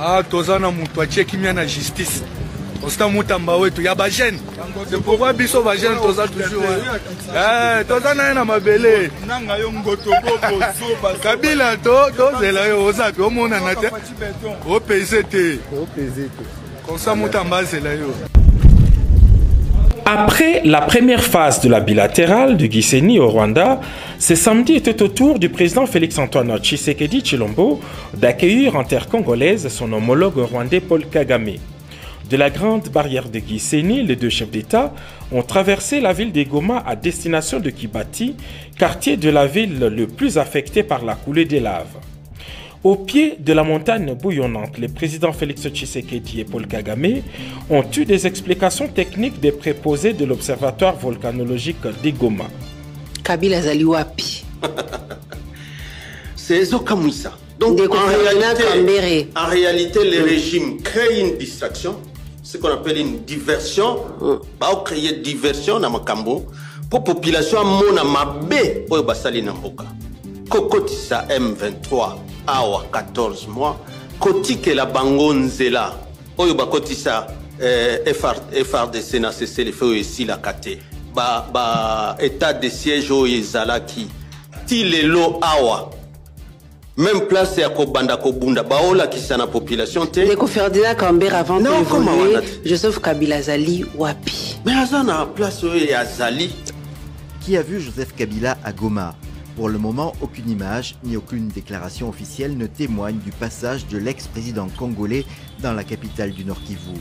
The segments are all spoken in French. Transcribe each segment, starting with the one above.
Ah, tozana mutu acheki mia na justice. Osta mutamba wetu ya bajene. C'est pourquoi biso bajene toza toujours. Tozana na mabele. Nanga yo ngoto boko soba. Kabila to zela yo ozapi omona na te. O PZT. Comme ça mutamba zela yo. Après la première phase de la bilatérale de Gisenyi au Rwanda, ce samedi était au tour du président Félix-Antoine Tshisekedi Tshilombo d'accueillir en terre congolaise son homologue rwandais Paul Kagame. De la grande barrière de Gisenyi, les deux chefs d'État ont traversé la ville de Goma à destination de Kibati, quartier de la ville le plus affecté par la coulée des laves. Au pied de la montagne bouillonnante, les présidents Félix Tshisekedi et Paul Kagame ont eu des explications techniques des préposés de l'Observatoire volcanologique de Goma. Kabila zali wapi? C'est Zokamouissa. Donc en réalité, le régime crée une distraction, ce qu'on appelle une diversion. Bah, on crée une diversion dans Makambo pour la population mona mabe pour basali namboka. Kokotisa M23 awa 14 mois. Kotike la bangonzela. Oyo bakotisa FRDC na cessé le feu ici la kate. Ba état de siège o ezalaki. Ti lelo awa. Même place à Kobanda Kobunda, Baola qui s'en a population. Deko Ferdinand Kambere avant de évoluer, Joseph Kabila Zali Wapi. Mais Azana place où est Azali. Qui a vu Joseph Kabila à Goma? Pour le moment, aucune image ni aucune déclaration officielle ne témoigne du passage de l'ex-président congolais dans la capitale du Nord Kivu.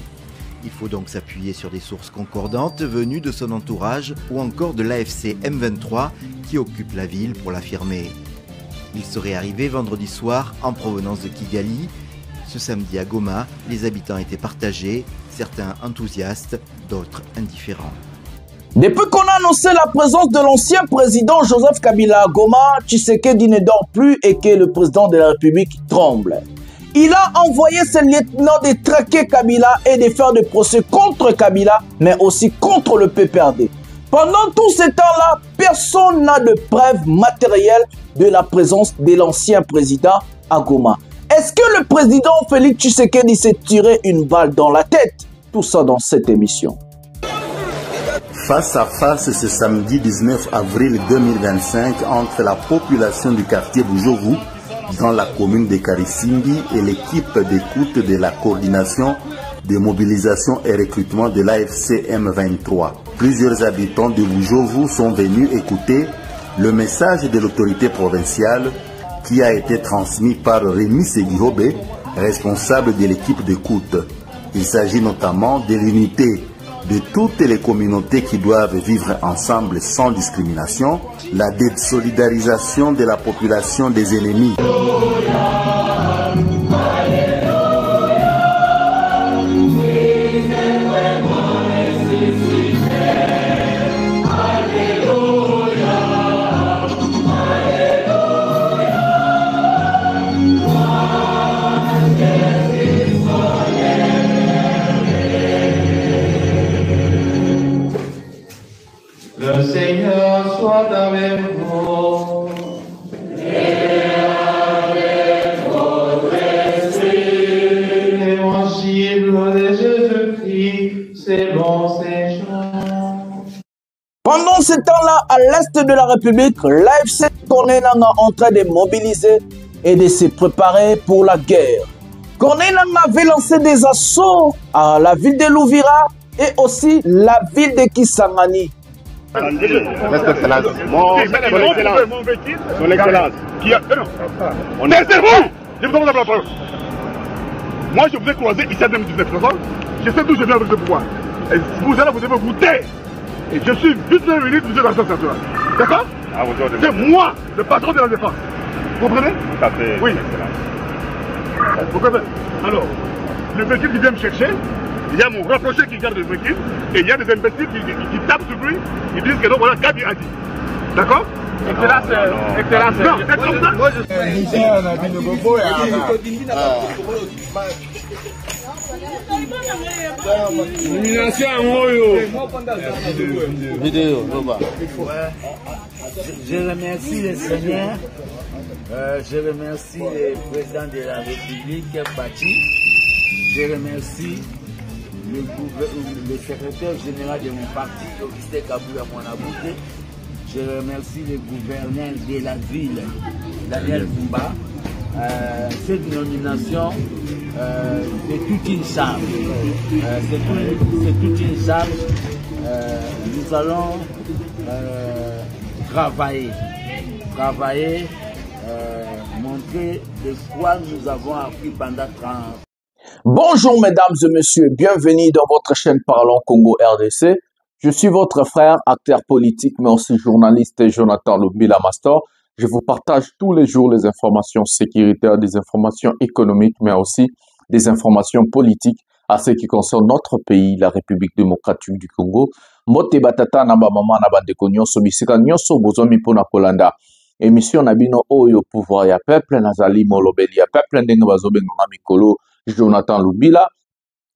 Il faut donc s'appuyer sur des sources concordantes venues de son entourage ou encore de l'AFC M23 qui occupe la ville pour l'affirmer. Il serait arrivé vendredi soir en provenance de Kigali. Ce samedi à Goma, les habitants étaient partagés, certains enthousiastes, d'autres indifférents. Depuis qu'on a annoncé la présence de l'ancien président Joseph Kabila à Goma, Tshisekedi ne dort plus et que le président de la République tremble. Il a envoyé ses lieutenants de traquer Kabila et de faire des procès contre Kabila, mais aussi contre le PPRD. Pendant tout ce temps-là, personne n'a de preuves matérielles de la présence de l'ancien président à Goma. Est-ce que le président Félix Tshisekedi s'est tiré une balle dans la tête? Tout ça dans cette émission. Face à face ce samedi 19 avril 2025 entre la population du quartier Bujovu dans la commune de Karisimbi et l'équipe d'écoute de la coordination de mobilisation et recrutement de l'AFC M23. Plusieurs habitants de Bujovu sont venus écouter le message de l'autorité provinciale qui a été transmis par Rémi Seguihobe, responsable de l'équipe d'écoute. Il s'agit notamment de l'unité de toutes les communautés qui doivent vivre ensemble sans discrimination, la désolidarisation de la population des ennemis. Le Seigneur soit avec vous. Et avec votre esprit. L'évangile de Jésus-Christ, selon Saint Jean. Pendant ce temps-là, à l'est de la République, l'AFC Corneille Nangaa est en train de mobiliser et de se préparer pour la guerre. Corneille Nangaa avait lancé des assauts à la ville de Louvira et aussi la ville de Kisangani. Votre Excellence. Son Excellence. Qui a... On est vous. Je vous donne la parole. Moi, je vous ai croisé ici à 2019. Je sais d'où je viens avec le pouvoir. Et vous allez vous devez goûter. Et je suis vice-ministre du Défense nationale. D'accord? C'est moi, le patron de la défense. Vous comprenez? Tout à fait. Oui. Vous comprenez? Alors, le véhicule qui vient me chercher, il y a mon rapproché qui garde le véhicule et il y a des imbéciles qui tapent sur lui, ils disent que non, voilà, Gabi a dit. D'accord? Excellence, excellence. Non, c'est comme ça. Moi, je suis Niger, on a dit le bobo et Je remercie le Seigneur, je remercie le président de la République, Bati. Je remercie le secrétaire général de mon parti, Augustin Kaboula Mwanabouté. Je remercie le gouverneur de la ville, Daniel Koumba. Cette nomination, c'est toute une charge. C'est toute une charge. Nous allons travailler, montrer de quoi nous avons appris pendant 30 ans. Bonjour mesdames et messieurs, bienvenue dans votre chaîne Parlons Congo RDC. Je suis votre frère, acteur politique, mais aussi journaliste Jonathan Lubila Mastor. Je vous partage tous les jours les informations sécuritaires, des informations économiques, mais aussi des informations politiques à ce qui concerne notre pays, la République démocratique du Congo. Mote batata na ba mama na ba ndeko nyonso bisika nyonso bozomi mpona kolanda émission na bino oyo pouvoir ya peuple nazali molobeli ya peuple ndenge bazobenga na mikolo Jonathan Lubila.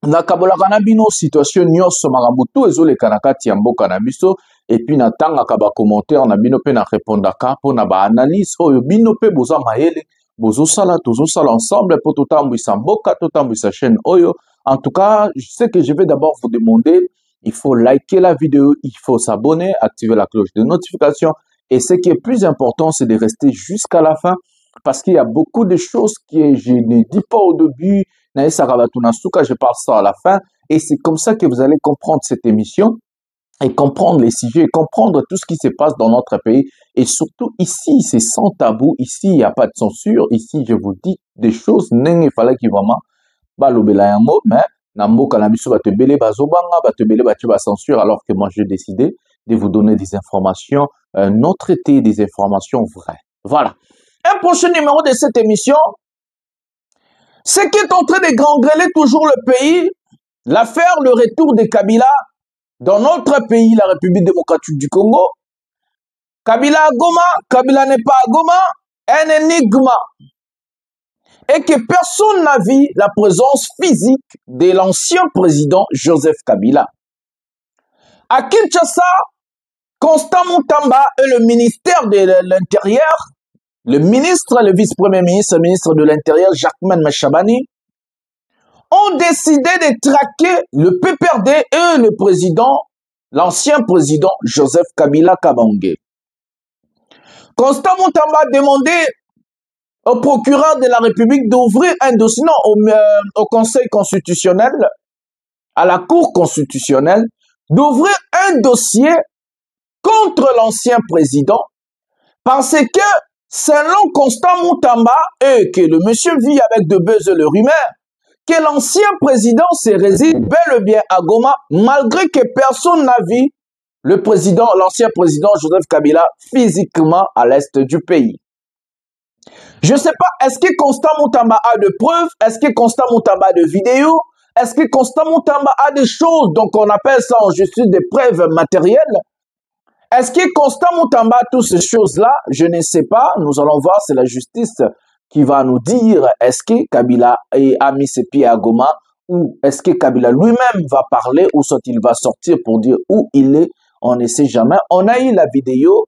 Nakabolaka na bino situation nyonso makambo tu ezoleka na kati ya mboka na biso epi natangaka ba commentaire na bino pe na répondaka mpona ba analyse oyo bino pe boza mayele bozosala tozosala ensemble po totambwisa mboka totambwisa chaîne oyo. En tout cas, je sais que je vais d'abord vous demander, il faut liker la vidéo, il faut s'abonner, activer la cloche de notification. Et ce qui est plus important, c'est de rester jusqu'à la fin parce qu'il y a beaucoup de choses que je ne dis pas au début. Je parle ça à la fin. Et c'est comme ça que vous allez comprendre cette émission et comprendre les sujets, comprendre tout ce qui se passe dans notre pays. Et surtout ici, c'est sans tabou. Ici, il n'y a pas de censure. Ici, je vous dis des choses. Il fallait qu'il vraiment balobela yango, mais na mboka na biso batebele bazobanga batebele batu ba censure, alors que moi j'ai décidé de vous donner des informations non traitées, des informations vraies. Voilà. Un prochain numéro de cette émission, ce qui est en train de gangréler toujours le pays, l'affaire, le retour de Kabila dans notre pays, la République démocratique du Congo. Kabila à Goma, Kabila n'est pas à Goma, un énigme. Et que personne n'a vu la présence physique de l'ancien président Joseph Kabila. À Kinshasa, Constant Mutamba et le ministère de l'Intérieur, le ministre, le vice-premier ministre, le ministre de l'Intérieur, Jacquemain Machabani, ont décidé de traquer le PPRD et le président, l'ancien président Joseph Kabila Kabange. Constant Mutamba a demandé au procureur de la République d'ouvrir un dossier, non, au Conseil constitutionnel, à la Cour constitutionnelle, d'ouvrir un dossier contre l'ancien président, parce que, selon Constant Mutamba, et que le monsieur vit avec de buzz le rumeur, que l'ancien président se réside bel et bien à Goma, malgré que personne n'a vu le président, l'ancien président Joseph Kabila physiquement à l'est du pays. Je ne sais pas, est-ce que Constant Mutamba a de preuves? Est-ce que Constant Mutamba a de vidéos? Est-ce que Constant Mutamba a des choses, donc on appelle ça en justice des preuves matérielles? Est-ce que Constant Mutamba a toutes ces choses-là? Je ne sais pas, nous allons voir, c'est la justice qui va nous dire est-ce que Kabila a mis ses pieds à Goma ou est-ce que Kabila lui-même va parler ou soit il va sortir pour dire où il est, on ne sait jamais. On a eu la vidéo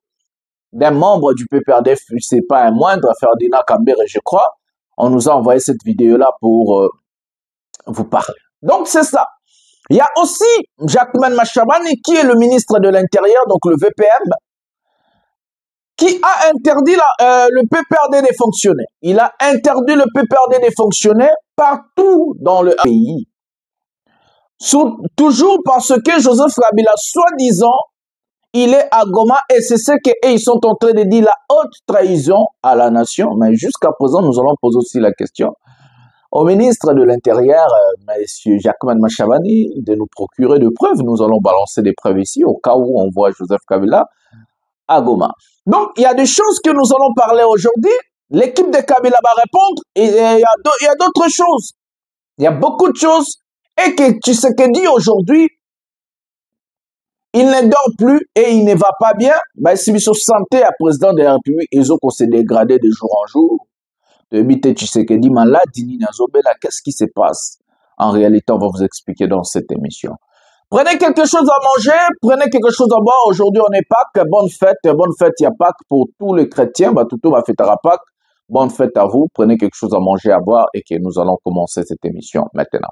d'un membre du PPRD, c'est pas un moindre, Ferdinand Kambere, je crois. On nous a envoyé cette vidéo-là pour vous parler. Donc, c'est ça. Il y a aussi Jacquemain Machabani, qui est le ministre de l'Intérieur, donc le VPM, qui a interdit le PPRD de fonctionner. Il a interdit le PPRD de fonctionner partout dans le pays. Toujours parce que Joseph Kabila, soi-disant, il est à Goma et c'est ce qu'ils sont en train de dire, la haute trahison à la nation. Mais jusqu'à présent, nous allons poser aussi la question au ministre de l'Intérieur, M. Jacquemain Machabani, de nous procurer de preuves. Nous allons balancer des preuves ici au cas où on voit Joseph Kabila à Goma. Donc, il y a des choses que nous allons parler aujourd'hui. L'équipe de Kabila va répondre et il y a d'autres choses. Il y a beaucoup de choses. Et que tu sais que dit aujourd'hui, il ne dort plus et il ne va pas bien. Ben, si vous santé à président de la République, ils ont s'est dégradé de jour en jour. Tu sais que dit malade, qu'est-ce qui se passe? En réalité, on va vous expliquer dans cette émission. Prenez quelque chose à manger, prenez quelque chose à boire. Aujourd'hui, on est Pâques. Bonne fête, il y a Pâques pour tous les chrétiens. Bah, tout va fêter à Pâques. Bonne fête à vous. Prenez quelque chose à manger, à boire et que nous allons commencer cette émission maintenant.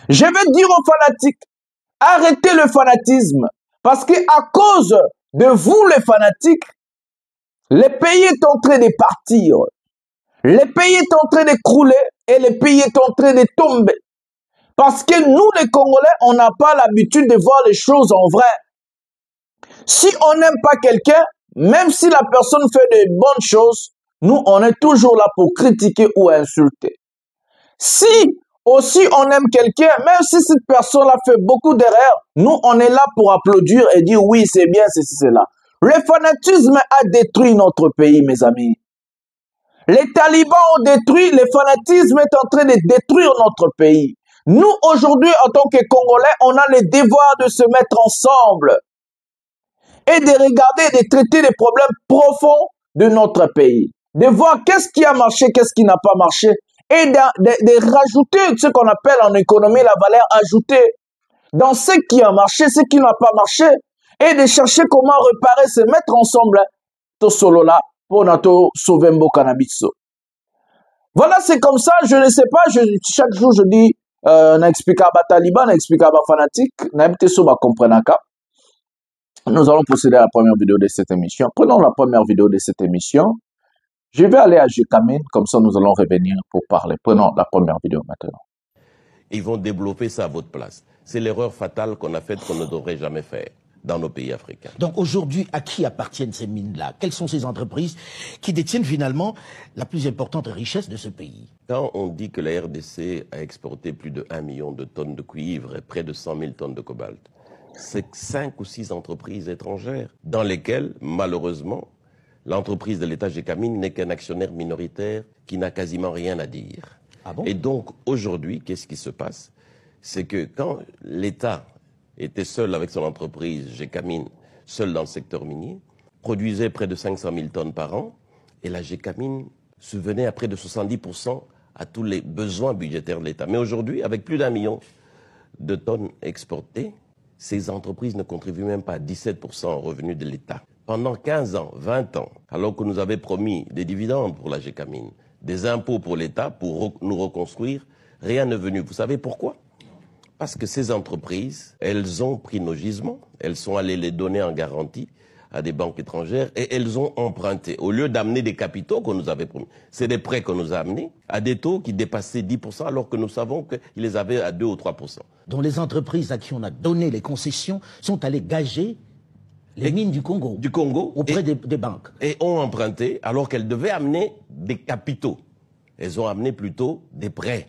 Je vais dire aux fanatiques, arrêtez le fanatisme. Parce que à cause de vous, les fanatiques, le pays est en train de partir. Le pays est en train de crouler et le pays est en train de tomber. Parce que nous, les Congolais, on n'a pas l'habitude de voir les choses en vrai. Si on n'aime pas quelqu'un, même si la personne fait de bonnes choses, nous, on est toujours là pour critiquer ou insulter. Si aussi on aime quelqu'un, même si cette personne a fait beaucoup d'erreurs, nous, on est là pour applaudir et dire oui, c'est bien, c'est cela. Le fanatisme a détruit notre pays, mes amis. Les talibans ont détruit, le fanatisme est en train de détruire notre pays. Nous, aujourd'hui, en tant que Congolais, on a le devoir de se mettre ensemble et de regarder, de traiter les problèmes profonds de notre pays. De voir qu'est-ce qui a marché, qu'est-ce qui n'a pas marché et de rajouter ce qu'on appelle en économie la valeur ajoutée dans ce qui a marché, ce qui n'a pas marché et de chercher comment réparer, se mettre ensemble tout solo là pour notre sauver cannabis. Voilà, c'est comme ça, je ne sais pas, chaque jour je dis n'explicable taliban, n'explicable fanatique, n'habitez sur ma comprenaka. Nous allons procéder à la première vidéo de cette émission. Prenons la première vidéo de cette émission. Je vais aller à Gécamine, comme ça nous allons revenir pour parler. Prenons la première vidéo maintenant. Ils vont développer ça à votre place. C'est l'erreur fatale qu'on a faite, qu'on ne devrait jamais faire dans nos pays africains. Donc aujourd'hui, à qui appartiennent ces mines-là? Quelles sont ces entreprises qui détiennent finalement la plus importante richesse de ce pays? Quand on dit que la RDC a exporté plus de 1 million de tonnes de cuivre et près de 100 000 tonnes de cobalt, c'est 5 ou 6 entreprises étrangères dans lesquelles, malheureusement, l'entreprise de l'État Gécamine n'est qu'un actionnaire minoritaire qui n'a quasiment rien à dire. Ah bon? Et donc, aujourd'hui, qu'est-ce qui se passe? C'est que quand l'État était seul avec son entreprise Gécamine, seul dans le secteur minier, produisait près de 500 000 tonnes par an, et la Gécamine subvenait à près de 70% à tous les besoins budgétaires de l'État. Mais aujourd'hui, avec plus d'1 million de tonnes exportées, ces entreprises ne contribuent même pas à 17% aux revenus de l'État. Pendant 15 ans, 20 ans, alors que nous avions promis des dividendes pour la Gécamine, des impôts pour l'État, pour nous reconstruire, rien n'est venu. Vous savez pourquoi? Parce que ces entreprises, elles ont pris nos gisements, elles sont allées les donner en garantie à des banques étrangères et elles ont emprunté. Au lieu d'amener des capitaux qu'on nous avait promis, c'est des prêts qu'on nous a amenés à des taux qui dépassaient 10% alors que nous savons qu'ils les avaient à 2 ou 3%. Donc les entreprises à qui on a donné les concessions sont allées gager les mines du Congo. Auprès des banques. Et ont emprunté alors qu'elles devaient amener des capitaux. Elles ont amené plutôt des prêts.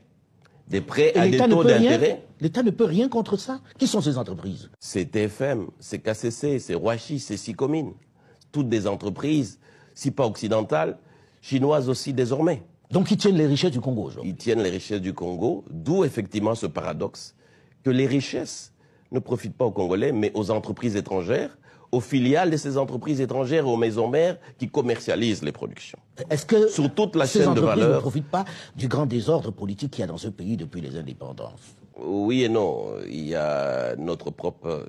Des prêts à des taux d'intérêt. L'État ne peut rien contre ça. Qui sont ces entreprises? C'est TFM, c'est KCC, c'est Roachi, c'est Sicomine. Toutes des entreprises, si pas occidentales, chinoises aussi désormais. Donc ils tiennent les richesses du Congo aujourd'hui. Ils tiennent les richesses du Congo, d'où effectivement ce paradoxe que les richesses ne profitent pas aux Congolais, mais aux entreprises étrangères, aux filiales de ces entreprises étrangères et aux maisons mères qui commercialisent les productions. Est-ce que sur toute la ces chaîne de entreprises valeur ne profitent pas du grand désordre politique qu'il y a dans ce pays depuis les indépendances? Oui et non. Il y a notre propre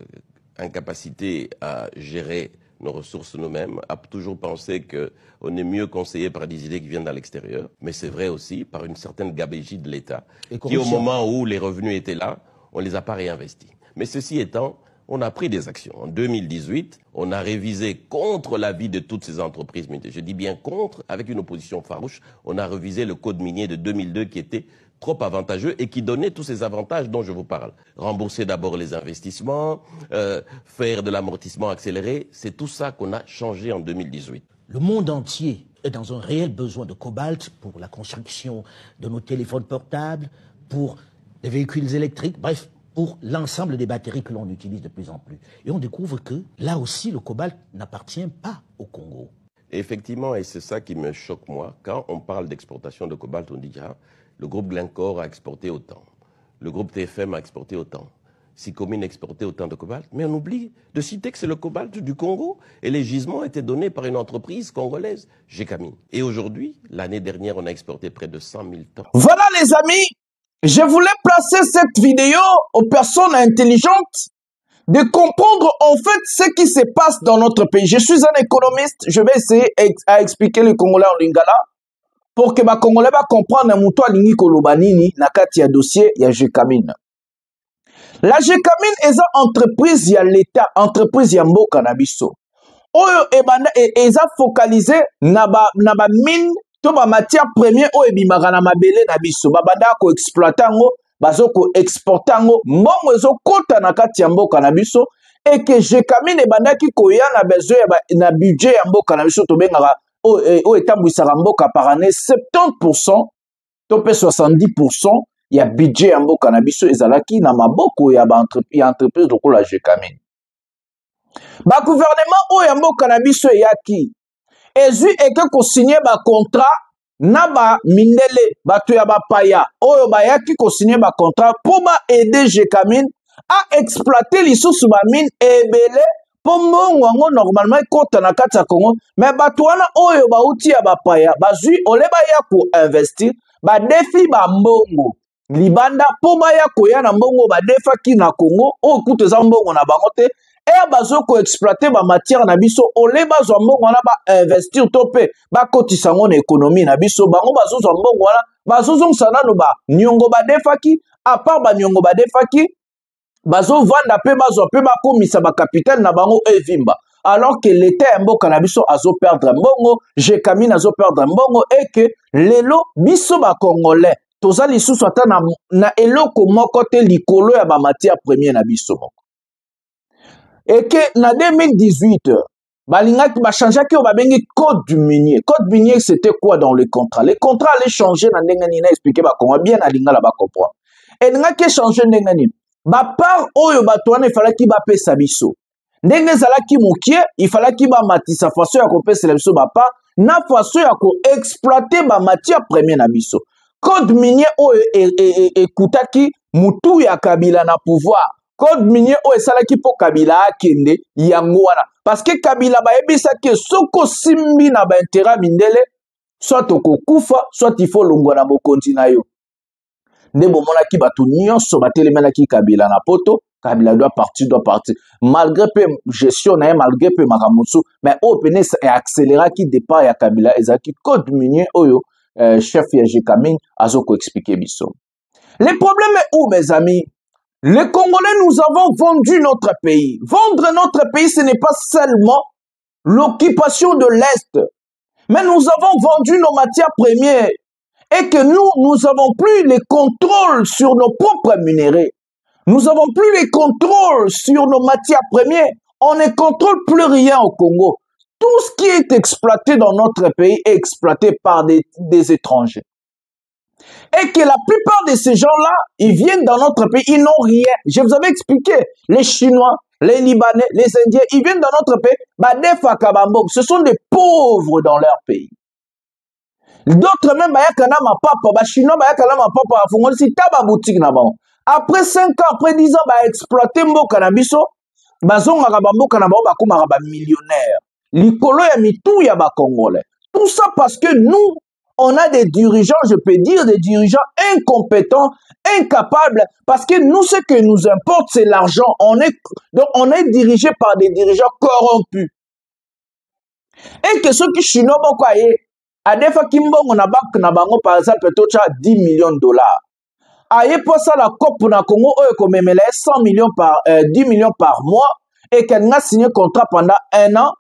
incapacité à gérer nos ressources nous-mêmes, à toujours penser qu'on est mieux conseillé par des idées qui viennent de l'extérieur. Mais c'est vrai aussi par une certaine gabégie de l'État, qui au moment où les revenus étaient là, on ne les a pas réinvestis. Mais ceci étant, on a pris des actions. En 2018, on a révisé contre l'avis de toutes ces entreprises minières. Je dis bien contre, avec une opposition farouche, on a révisé le code minier de 2002 qui était trop avantageux et qui donnait tous ces avantages dont je vous parle. Rembourser d'abord les investissements, faire de l'amortissement accéléré, c'est tout ça qu'on a changé en 2018. Le monde entier est dans un réel besoin de cobalt pour la construction de nos téléphones portables, pour les véhicules électriques, bref, pour l'ensemble des batteries que l'on utilise de plus en plus. Et on découvre que, là aussi, le cobalt n'appartient pas au Congo. Effectivement, et c'est ça qui me choque, moi. Quand on parle d'exportation de cobalt, on dit ah, le groupe Glencore a exporté autant. Le groupe TFM a exporté autant. Sicomine a exporté autant de cobalt. Mais on oublie de citer que c'est le cobalt du Congo. Et les gisements étaient donnés par une entreprise congolaise, Gécamine. Et aujourd'hui, l'année dernière, on a exporté près de 100 000 tonnes. Voilà les amis, je voulais placer cette vidéo aux personnes intelligentes de comprendre en fait ce qui se passe dans notre pays. Je suis un économiste, je vais essayer d'expliquer le Congolais en lingala pour que ba Congolais ba comprendre muto alingi koloba nini na kati ya dossier ya Gécamine. La Gécamine eza entreprise ya l'État, entreprise ya mboka na biso. Oyo ebanda eza focalisé na ba mine to ba matière première oyo ebimaka na mabele na biso. Babanda ko exploiter ngo, bazo ko exporter ngo, mbongo ezo kota na kati ya mboka na biso et que Gécamine ebandaki koya na besoin na budget ya mboka na biso to bengaka o etambwisaka mboka par année 70% to pe 70% ya budget ya mboka na biso ezalaki na maboko ya entreprise lokola Gécamine. Ba gouvernement o ya mboka na biso eyaki ezui eke ko signer ba contrat na ba mindele bato ya bapaya oyo bayaki ko signer ba contrat pour ba aider Gécamine à exploiter lisusu ba mine ebele po mbongo yango normalement ekota na kati ya Congo, mais bato wana oyo bauti ya bapaya bazwi oleba ya ko investir badefi ba mbongo libanda po baya koya na mbongo badefaki na Congo oyo kutu eza mbongo na bango te e bazo ko exploiter ba matière na biso oleba zo mbongo na ba investir to pe bakotisa ngo na économie na biso bango bazo zo mbongo wana bazo zongisa nano ba nyongo badefaki à part ba nyongo badefaki bazo vanda pe bazo pe bakomisa ba capital na bango evimba alors que l'état ya mboka na biso azo perdre mbongo Gécamine azo perdre mbongo et que lelo biso ba congolais toza lisusu ata na eloko moko te likolo ya ba matière première na biso moko et que na 2018 balingaki ba changeaki o babengi code du minier. Code minier c'était quoi dans le contrat? Les contrats allaient changer na ndenge nini expliquer ba kongo bien na lingala ba comprendre et ngaki changer ndenge nini ba part oyo bato wana ifalaki ba pesa biso ndenge ezalaki mokie ifalaki ba matisa façon ya kopesa biso ba part na façon ya ko exploiter ba matière première na biso. Code minier oyo ekutaki mutu ya Kabila na pouvoir. Code minier oyo esalaki po Kabila akende yango wana parce que Kabila bayebisaki soko simbi na ba intérêt mindele soit okokufa soit il faut longwa na bokonzi na yo. Nde bomonaki bato nyonso batelemelaki Kabila na poto Kabila doit partir malgré peu gestion na malgré peu makamusu mais oyo pene accéléraki départ ya Kabila ezalaki code minier oyo chef ya Gécamine azoko expliquer biso. Le problème est où mes amis? Les Congolais nous avons vendu notre pays. Vendre notre pays ce n'est pas seulement l'occupation de l'Est, mais nous avons vendu nos matières premières et que nous avons plus les contrôles sur nos propres minéraux. Nous n'avons plus les contrôles sur nos matières premières. On ne contrôle plus rien au Congo. Tout ce qui est exploité dans notre pays est exploité par des étrangers. Et que la plupart de ces gens-là, ils viennent dans notre pays, ils n'ont rien. Je vous avais expliqué, les Chinois, les Libanais, les Indiens, ils viennent dans notre pays, ce sont des pauvres dans leur pays. D'autres même, Chinois, après 5 ans, après 10 ans, exploiter Mboka-Nabiso, millionnaires. Likolo ya mitou ya ba Congolais. Tout ça parce que nous, on a des dirigeants, je peux dire, des dirigeants incompétents, incapables, parce que nous, ce que nous importe, c'est l'argent. Donc, on est dirigé par des dirigeants corrompus. Et que ceux qui chinois, à des fois, on a banque, par exemple, peut-être 10 millions de dollars. Aye pour ça, la COP na Congo, comme 100 millions 10 millions par mois, et qu'elle a signé un contrat pendant 1 an.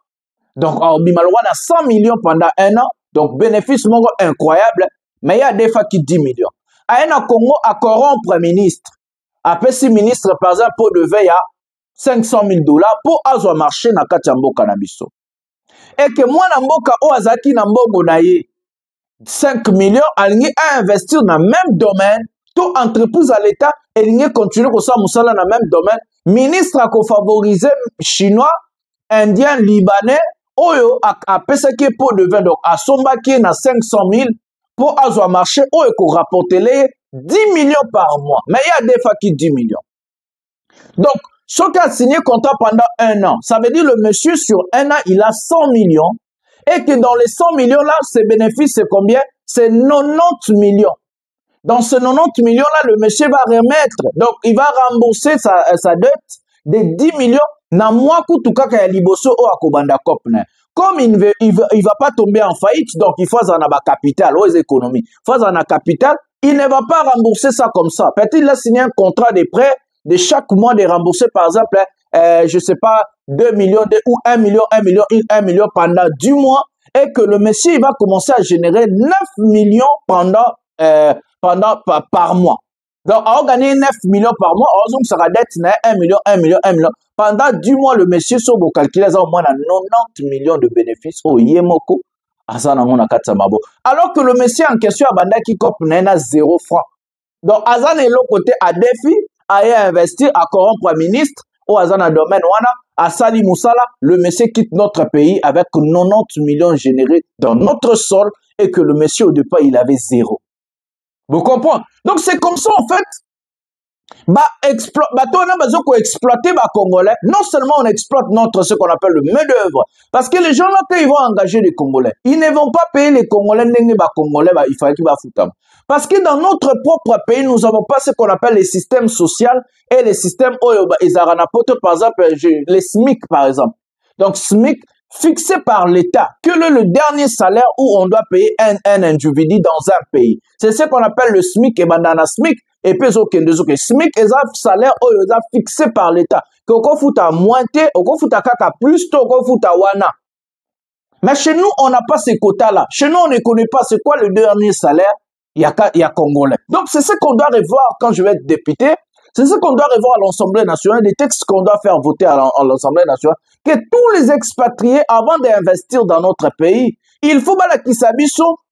Donc, on a 100 millions pendant 1 an. Donc, bénéfice incroyable. Mais il y a des fois qui 10 millions. À un Congo, à corrompre ministre. Après, si ministre, par exemple, pour de veille à 500 000 dollars pour avoir marché na Katiambo Canabiso. Et que moi, Namboka, Oazaki, Nambogo, naye 5 millions, aligné à investir dans le même domaine. Toute entreprise à l'État, aligné continuer comme ça, Moussala, dans le même domaine. Ministre a favoriser Chinois, Indiens, Libanais, Oyo a pesaki pour de vin, donc à Sombaki na 500 000 pour avoir marché, Oyo ko rapporter les 10 millions par mois. Mais il y a des fois qui 10 millions. Donc, ce qui a signé contrat pendant 1 an, ça veut dire le monsieur sur 1 an, il a 100 millions et que dans les 100 millions là, ses bénéfices c'est combien? C'est 90 millions. Dans ce 90 millions là, le monsieur va remettre, donc il va rembourser sa dette de 10 millions. Na mwa kutu kaka ya liboso o akobanda kopne. comme il va pas tomber en faillite, donc il faut avoir un capital, aux économies. Il faut avoir un capital, il ne va pas rembourser ça comme ça. Peut-être qu'il a signé un contrat de prêt de chaque mois de rembourser, par exemple, je sais pas, 2 millions ou 1 million pendant 10 mois, et que le monsieur, il va commencer à générer 9 millions par mois. Donc, on gagner 9 millions par mois, on ça va dette 1 million. Pendant 10 mois, le monsieur, sur vos calculs, il a au moins 90 millions de bénéfices au Yemoko. Alors que le monsieur en question a banda qui cop 0 francs. Donc, Azan est l'autre côté à défi, à investir, à corrompre un ministre, ou Azan a domaine, à Sali Moussala, le monsieur quitte notre pays avec 90 millions générés dans notre sol et que le monsieur au départ, il avait 0. Vous comprenez? Donc, c'est comme ça, en fait. Exploiter les Congolais. Non seulement on exploite ce qu'on appelle le main-d'œuvre, parce que les gens là, quand ils vont engager les Congolais, ils ne vont pas payer les Congolais, Congolais, il faut qu'ils foutent. Parce que dans notre propre pays, nous n'avons pas ce qu'on appelle les systèmes sociaux et les systèmes, par exemple, les SMIC, par exemple. Donc, SMIC, fixé par l'État, que le dernier salaire où on doit payer un individu dans un pays. C'est ce qu'on appelle le SMIC et bandana SMIC. Et puis, SMIC est un salaire fixé par l'État. Que on fout à moitié, on fout à kaka plus, on fout à wana. Mais chez nous, on n'a pas ces quotas-là. Chez nous, on ne connaît pas c'est quoi le dernier salaire. Il y a Congolais. Donc, c'est ce qu'on doit revoir quand je vais être député. C'est ce qu'on doit revoir à l'Assemblée nationale, des textes qu'on doit faire voter à l'Assemblée nationale, que tous les expatriés, avant d'investir dans notre pays, il faut qu'ils s'habillent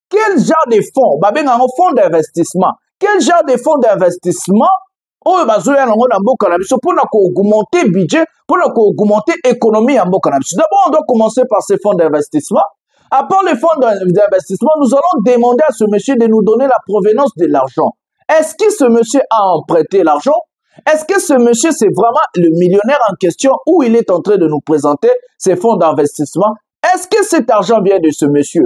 quel genre de fonds, un fonds d'investissement, quel genre de fonds d'investissement, pour augmenter le budget, pour augmenter l'économie en Bocanabiso. D'abord, on doit commencer par ces fonds d'investissement. À part les fonds d'investissement, nous allons demander à ce monsieur de nous donner la provenance de l'argent. Est-ce que ce monsieur a emprunté l'argent? Est-ce que ce monsieur, c'est vraiment le millionnaire en question où il est en train de nous présenter ses fonds d'investissement? Est-ce que cet argent vient de ce monsieur?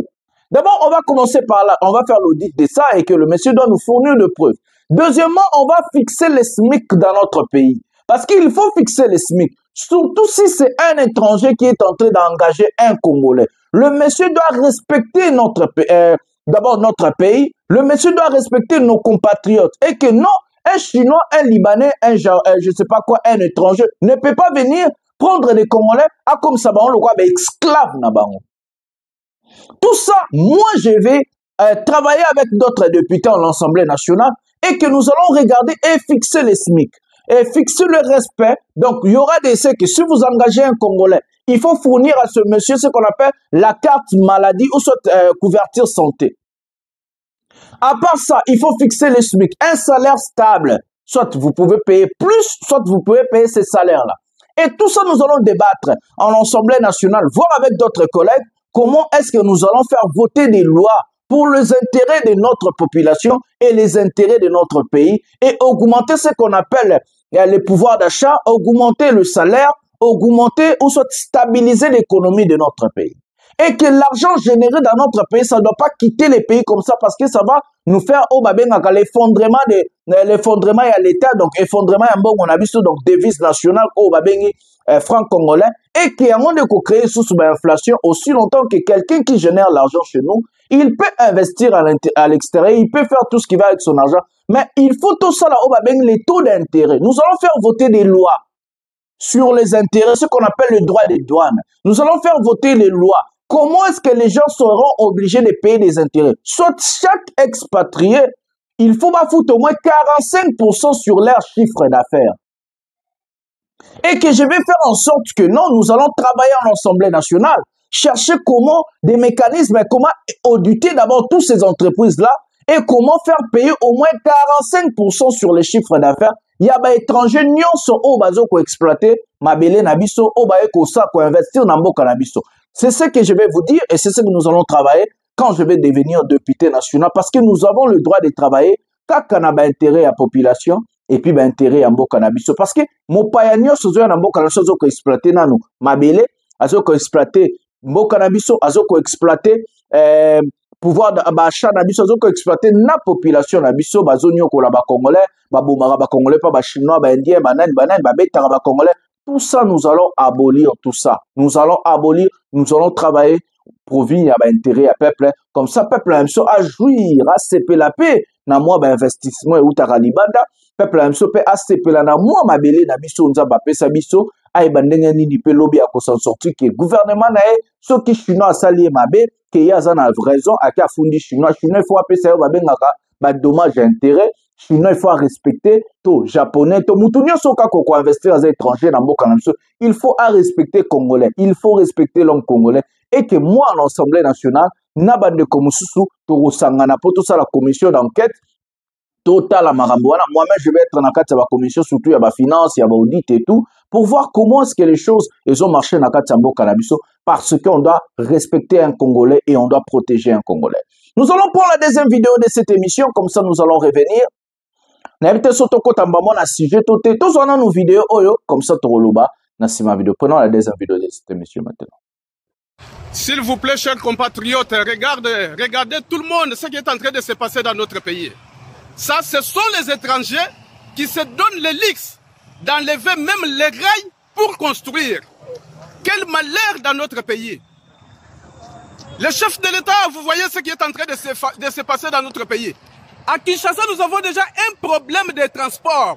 D'abord, on va commencer par là. On va faire l'audit de ça et que le monsieur doit nous fournir de preuves. Deuxièmement, on va fixer les SMIC dans notre pays. Parce qu'il faut fixer les SMIC. Surtout si c'est un étranger qui est en train d'engager un Congolais. Le monsieur doit respecter notre pays. D'abord notre pays, le monsieur doit respecter nos compatriotes et que non, un Chinois, un Libanais, je sais pas quoi, un étranger ne peut pas venir prendre des Congolais comme ça, on le voit, esclaves. Tout ça, moi je vais travailler avec d'autres députés à l'Assemblée nationale et que nous allons regarder et fixer les SMIC et fixer le respect. Donc il y aura des que si vous engagez un Congolais, il faut fournir à ce monsieur ce qu'on appelle la carte maladie ou soit couverture santé. À part ça, il faut fixer le SMIC, un salaire stable. Soit vous pouvez payer plus, soit vous pouvez payer ces salaires-là. Et tout ça, nous allons débattre en Assemblée nationale, voir avec d'autres collègues comment est-ce que nous allons faire voter des lois pour les intérêts de notre population et les intérêts de notre pays et augmenter ce qu'on appelle le pouvoir d'achat, augmenter le salaire, augmenter ou soit stabiliser l'économie de notre pays. Et que l'argent généré dans notre pays, ça ne doit pas quitter les pays comme ça parce que ça va nous faire l'effondrement à l'État, donc effondrement en bon on a vu donc devise nationale franc congolais et qui a créé sous l'inflation aussi longtemps que quelqu'un qui génère l'argent chez nous, il peut investir à l'extérieur, il peut faire tout ce qui va avec son argent, mais il faut tout ça là les taux d'intérêt. Nous allons faire voter des lois sur les intérêts, ce qu'on appelle le droit des douanes. Nous allons faire voter les lois. Comment est-ce que les gens seront obligés de payer des intérêts? Soit chaque expatrié, il faut foutre au moins 45% sur leur chiffre d'affaires. Et que je vais faire en sorte que non, nous allons travailler en Assemblée nationale, chercher comment des mécanismes, comment auditer d'abord toutes ces entreprises-là et comment faire payer au moins 45% sur les chiffres d'affaires. Il y a des étrangers qui sont exploiter mabele nabiso, investir dans le cannabis. C'est ce que je vais vous dire et c'est ce que nous allons travailler quand je vais devenir député national parce que nous avons le droit de travailler quand on a intérêt à la population et puis intérêt à cannabis. Parce que mon payanio se zoe dans cannabis ko exploiter nanu mabele azoko exploiter cannabis azoko exploiter pouvoir d'achat na biso azoko exploiter na population na biso bazonyo ko la ba congolais ba bomara ba congolais pas ba chinois ba indien ba nani ba betara ba congolais Tout ça, nous allons abolir tout ça. Nous allons abolir, nous allons travailler pour venir à l'intérêt à peuple. Comme ça, peuple a jouir, à CP la paix, na moi, investissement et outa libanda. Peuple a peut à CP la na moi, ma belle, na biso, on a sa biso, a bandenge ni pe lobby à s'en sortir que gouvernement na ceux qui chinois a sali ma belle, que y a raison, à qui a fondé chinois, il faut appeler ça, ba dommage à intérêt. Chinois, il faut respecter tout japonais, tout moutounio soka koko investir dans étrangers dans Boka Namso. Il faut respecter Congolais, il faut respecter l'homme congolais. Et que moi, à l'Assemblée nationale, Nabande Komususu, Toro Sangana, pour tout ça, la commission d'enquête, Total à Marambouana, moi-même, je vais être dans la commission, surtout il y a la finance, il y a l'audit et tout, pour voir comment est-ce que les choses, elles ont marché dans la Boka Namso, parce qu'on doit respecter un Congolais et on doit protéger un Congolais. Nous allons prendre la deuxième vidéo de cette émission, comme ça nous allons revenir. Nos vidéos, comme ça, vidéo. Prenons la deuxième vidéo de cette émission maintenant. S'il vous plaît, chers compatriotes, regardez tout le monde ce qui est en train de se passer dans notre pays. Ça, ce sont les étrangers qui se donnent les leaks, d'enlever même les rails pour construire. Quel malheur dans notre pays. Le chef de l'État, vous voyez ce qui est en train de se passer dans notre pays. À Kinshasa, nous avons déjà un problème de transport.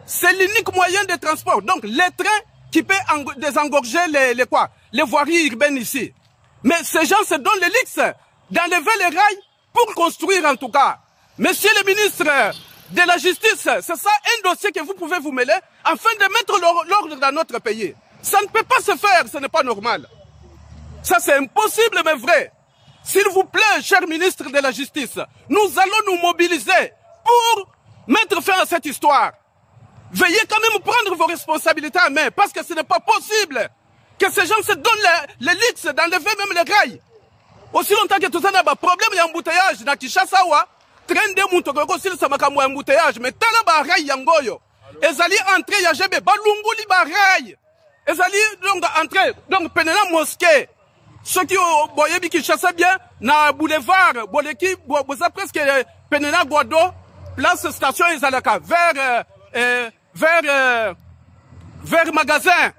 C'est l'unique moyen de transport. Donc, les trains qui peuvent désengorger les voiries urbaines ici. Mais ces gens se donnent les leaks d'enlever les rails pour construire en tout cas. Monsieur le ministre de la Justice, c'est ça un dossier que vous pouvez vous mêler afin de mettre l'ordre dans notre pays. Ça ne peut pas se faire, ce n'est pas normal. Ça c'est impossible mais vrai. S'il vous plaît, cher ministre de la Justice, nous allons nous mobiliser pour mettre fin à cette histoire. Veuillez quand même prendre vos responsabilités en main, parce que ce n'est pas possible que ces gens se donnent les leaks, d'enlever même les rails. Aussi longtemps que tout ça n'a pas de problème, il y a un embouteillage dans Kinshasa, train de moutoko, s'il s'est un embouteillage, mais tel est rail yangoyo. Ils allaient entrer, il y a jamais balunguli rail. Ils allaient donc entrer, donc pénérer la mosquée. Ceux qui ont voyé Kinshasa bien, na boulevard, boleki, vous avez presque Penena Guado, place station Izalaka, vers magasin.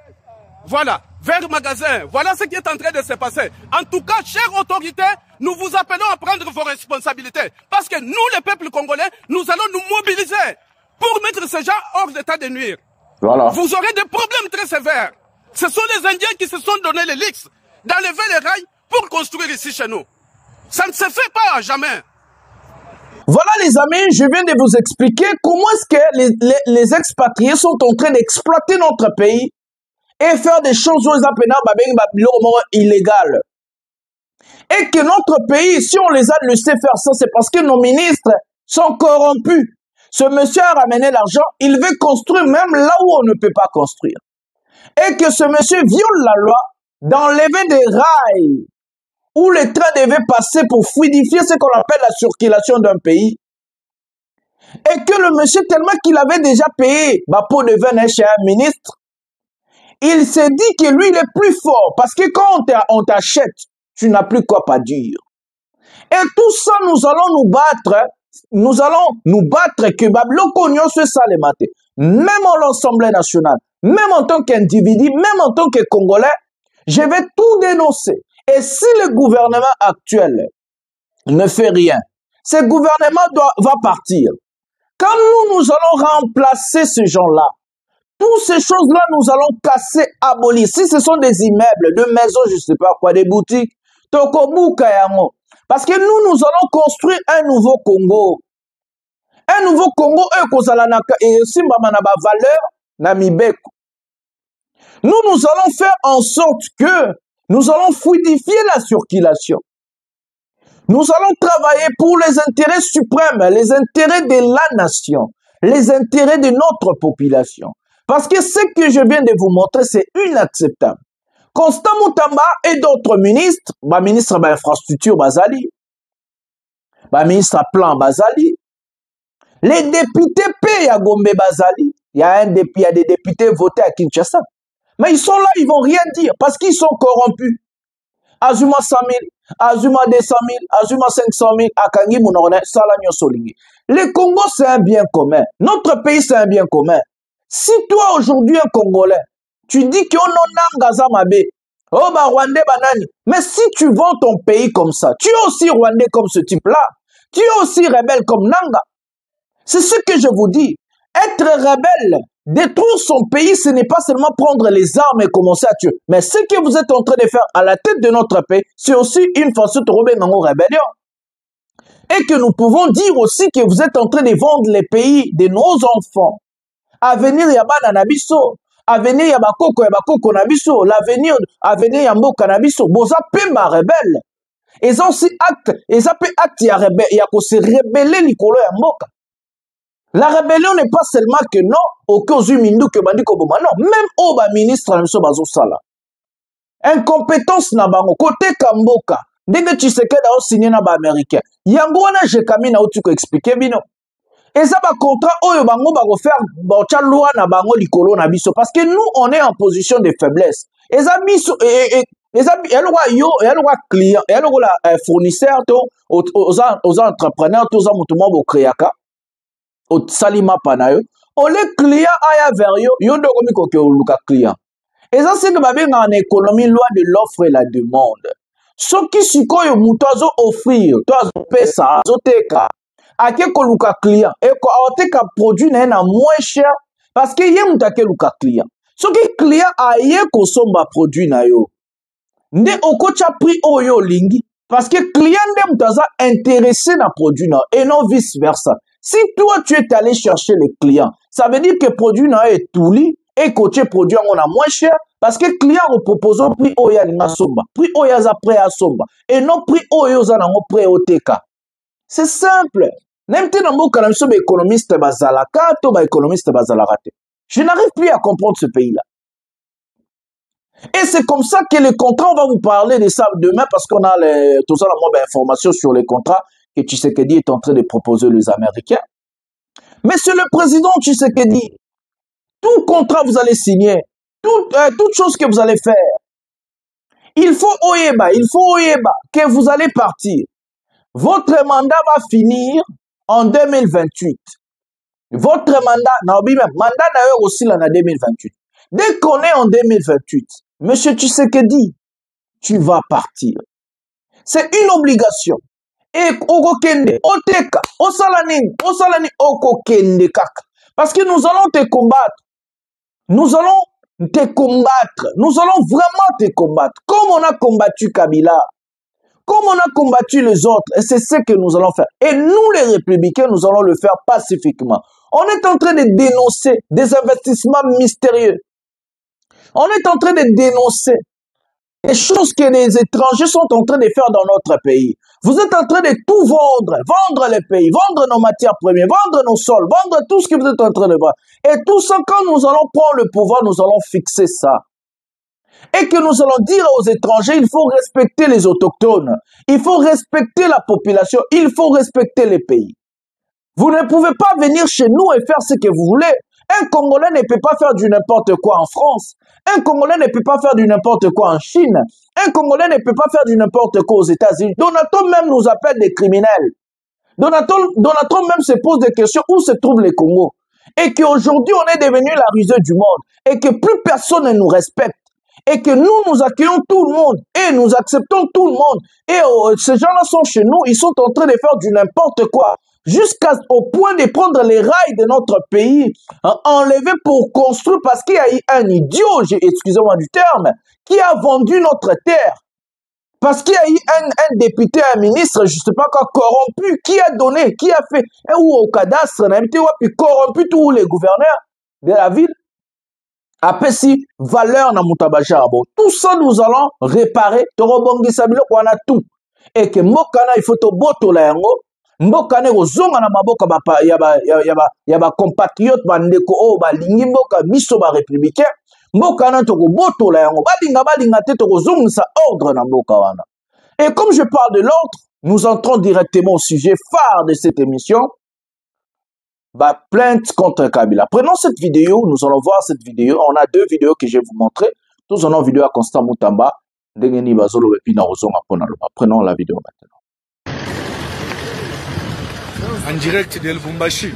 Voilà, vers magasin. Voilà ce qui est en train de se passer. En tout cas, chères autorités, nous vous appelons à prendre vos responsabilités. Parce que nous, les peuples congolais, nous allons nous mobiliser pour mettre ces gens hors d'état de nuire. Voilà. Vous aurez des problèmes très sévères. Ce sont les Indiens qui se sont donné les leaks d'enlever les rails pour construire ici chez nous. Ça ne se fait pas jamais. Voilà les amis, je viens de vous expliquer comment est-ce que les expatriés sont en train d'exploiter notre pays et faire des choses illégales. Et que notre pays, si on les a laissé faire ça, c'est parce que nos ministres sont corrompus. Ce monsieur a ramené l'argent, il veut construire même là où on ne peut pas construire. Et que ce monsieur viole la loi d'enlever des rails où les trains devaient passer pour fluidifier ce qu'on appelle la circulation d'un pays. Et que le monsieur, tellement qu'il avait déjà payé pot de vin chez un ministre, il s'est dit que lui, il est plus fort. Parce que quand on t'achète, tu n'as plus quoi pas dire. Et tout ça, nous allons nous battre. Nous allons nous battre que Bablokognon se salemate. Même en l'Assemblée nationale, même en tant qu'individu, même en tant que Congolais, je vais tout dénoncer. Et si le gouvernement actuel ne fait rien, ce gouvernement va partir. Quand nous allons remplacer ces gens-là, toutes ces choses-là, nous allons casser, abolir. Si ce sont des immeubles, des maisons, je ne sais pas quoi, des boutiques, Tokobu Kayamo. Parce que nous allons construire un nouveau Congo. Un nouveau Congo, et aussi valeur, Namibeko. Nous allons faire en sorte que nous allons fluidifier la circulation. Nous allons travailler pour les intérêts suprêmes, les intérêts de la nation, les intérêts de notre population. Parce que ce que je viens de vous montrer, c'est inacceptable. Constant Moutamba et d'autres ministres, ministre de l'infrastructure Bazali, ministre à plan Bazali, les députés payent à Gombe Bazali, il y a des députés votés à Kinshasa. Mais ils sont là, ils vont rien dire parce qu'ils sont corrompus. Azuma 100 000, Azuma 200 000, Azuma 500 000, Akangi Mounorne, Salanyo Solingi. Le Congo, c'est un bien commun. Notre pays, c'est un bien commun. Si toi, aujourd'hui, un Congolais, tu dis que on nanga zamabe. Oh bah Rwandais banani. Mais si tu vends ton pays comme ça, tu es aussi Rwandais comme ce type-là. Tu es aussi rebelle comme Nanga. C'est ce que je vous dis. Être rebelle, détruire son pays, ce n'est pas seulement prendre les armes et commencer à tuer. Mais ce que vous êtes en train de faire à la tête de notre pays, c'est aussi une façon de remettre en rébellion. Et que nous pouvons dire aussi que vous êtes en train de vendre les pays de nos enfants. Avenir Yabana Nabiso, avenir Yabakoko Nabiso, l'avenir Yamboka Nabiso, Boza Pemba rebelle. Et ça aussi acte, et ça peut acte, il y a se rebeller Nicolo Yamboka. La rébellion n'est pas seulement que non, au cas où Mindu que Bandi Koboma, non, même au ministre Namso Bazo Sala. Incompétence Nabango, côté Kamboka, dès que tu sais que tu as signé na ba américain, Yangoana j'ai kamina où tu peux expliquer bino. Et ça va contrat oyo bango ba faire ba loi na bango likolo na biso parce que nous on est en position de faiblesse. Et ça biso et ça elle va client, elle va fournisseur aux entrepreneurs tous en mutumo bo créaka. Au salima panayo, o le client aya vers yo, yo ndoko mi koke oluka client. Et ça c'est que babe en économie loi de l'offre et la demande. Ce qui sikoyo muto azo offrir, to azo pesa, azo teka, ake koluka client et ko oteka produit na moins cher parce que ye mutake luka client. Ce qui client aye ko somba produit na yo. Nde okocha prix oyo lingi parce que client nde mutaza intéressé na produit na et non vice versa. Si toi, tu es allé chercher les clients, ça veut dire que le produit est tout lit et que tu produit on a moins cher parce que le client vous propose un prix oya na somba, prix oya za prêt à somba et non prix oya za na prêt au TK. C'est simple. Même si dans mon cas, je suis économiste bazalaka, to ba économiste bazalakate. Je n'arrive plus à comprendre ce pays-là. Et c'est comme ça que les contrats, on va vous parler de ça demain parce qu'on a tout ça, la information sur les contrats que Tshisekedi est en train de proposer aux Américains. Monsieur le président Tshisekedi, tout contrat vous allez signer, toute chose que vous allez faire, il faut oyeba que vous allez partir. Votre mandat va finir en 2028. Votre mandat d'ailleurs aussi en 2028. Dès qu'on est en 2028, monsieur Tshisekedi, tu vas partir. C'est une obligation. Et okokende oteka osalani okokende kaka parce que nous allons te combattre, nous allons vraiment te combattre comme on a combattu Kabila, comme on a combattu les autres, et c'est ce que nous allons faire. Et nous les républicains, nous allons le faire pacifiquement. On est en train de dénoncer des investissements mystérieux, on est en train de dénoncer les choses que les étrangers sont en train de faire dans notre pays. Vous êtes en train de tout vendre les pays, vendre nos matières premières, vendre nos sols, vendre tout ce que vous êtes en train de voir. Et tout ça, quand nous allons prendre le pouvoir, nous allons fixer ça. Et que nous allons dire aux étrangers, il faut respecter les autochtones, il faut respecter la population, il faut respecter les pays. Vous ne pouvez pas venir chez nous et faire ce que vous voulez. Un Congolais ne peut pas faire du n'importe quoi en France. Un Congolais ne peut pas faire du n'importe quoi en Chine. Un Congolais ne peut pas faire du n'importe quoi aux États-Unis. Donato même nous appelle des criminels. Donato même se pose des questions où se trouve le Congo. Et qu'aujourd'hui, on est devenu la risée du monde. Et que plus personne ne nous respecte. Et que nous accueillons tout le monde. Et nous acceptons tout le monde. Et ces gens-là sont chez nous. Ils sont en train de faire du n'importe quoi. Jusqu'au point de prendre les rails de notre pays, enlever pour construire, parce qu'il y a eu un idiot, excusez-moi du terme, qui a vendu notre terre. Parce qu'il y a eu un député, un ministre, je ne sais pas quoi, corrompu, qui a donné, qui a fait, ou au cadastre, puis corrompu tous les gouverneurs de la ville. Après, si, valeur na mutabaja, bon, tout ça, nous allons réparer, torobongi sabilo, on a tout. Et que mokana, il faut to boto la yango, mboka ne ozonga na maboka yaba compatriote bandeko o balingi mboka biso ba républicain mboka na to ko botola yango balinga te to kozongisa ordre na mboka wana. Et comme je parle de l'ordre, nous entrons directement au sujet phare de cette émission, plainte contre Kabila. Prenons cette vidéo, nous allons voir cette vidéo. On a deux vidéos que je vais vous montrer. Nous allons vidéo à Constant Mutamba, Dengeni Bazolo et Pina Ozonga Ponaloma. Prenons la vidéo maintenant. En direct de Lubumbashi.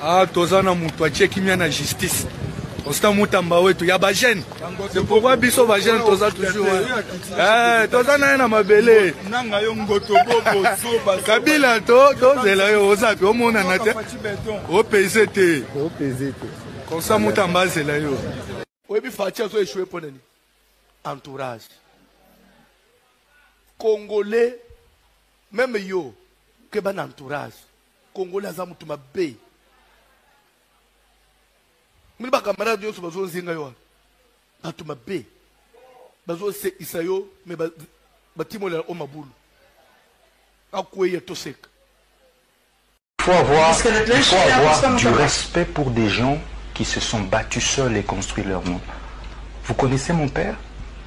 Ah, tozana mutu achie kimia na justice. Constant Moutamba wetu ya bajene. C'est pourquoi biso bajene toza toujours. Toza na mabele. Kabila to zela yo ozapi omona na te. O PZT. Constant Moutamba zela yo. Oyebi fatia zo échoué pour nani. Entourage. Congolais même yo que ban entourage. Congolais azamu tuma be. Mini ba camarade yo so bazo nzinga yo. Batuma be. Bazo se isayo mais batimo la o mabulu. Akweye to sek. Il faut avoir du respect pour des gens qui se sont battus seuls et construit leur monde. Vous connaissez mon père?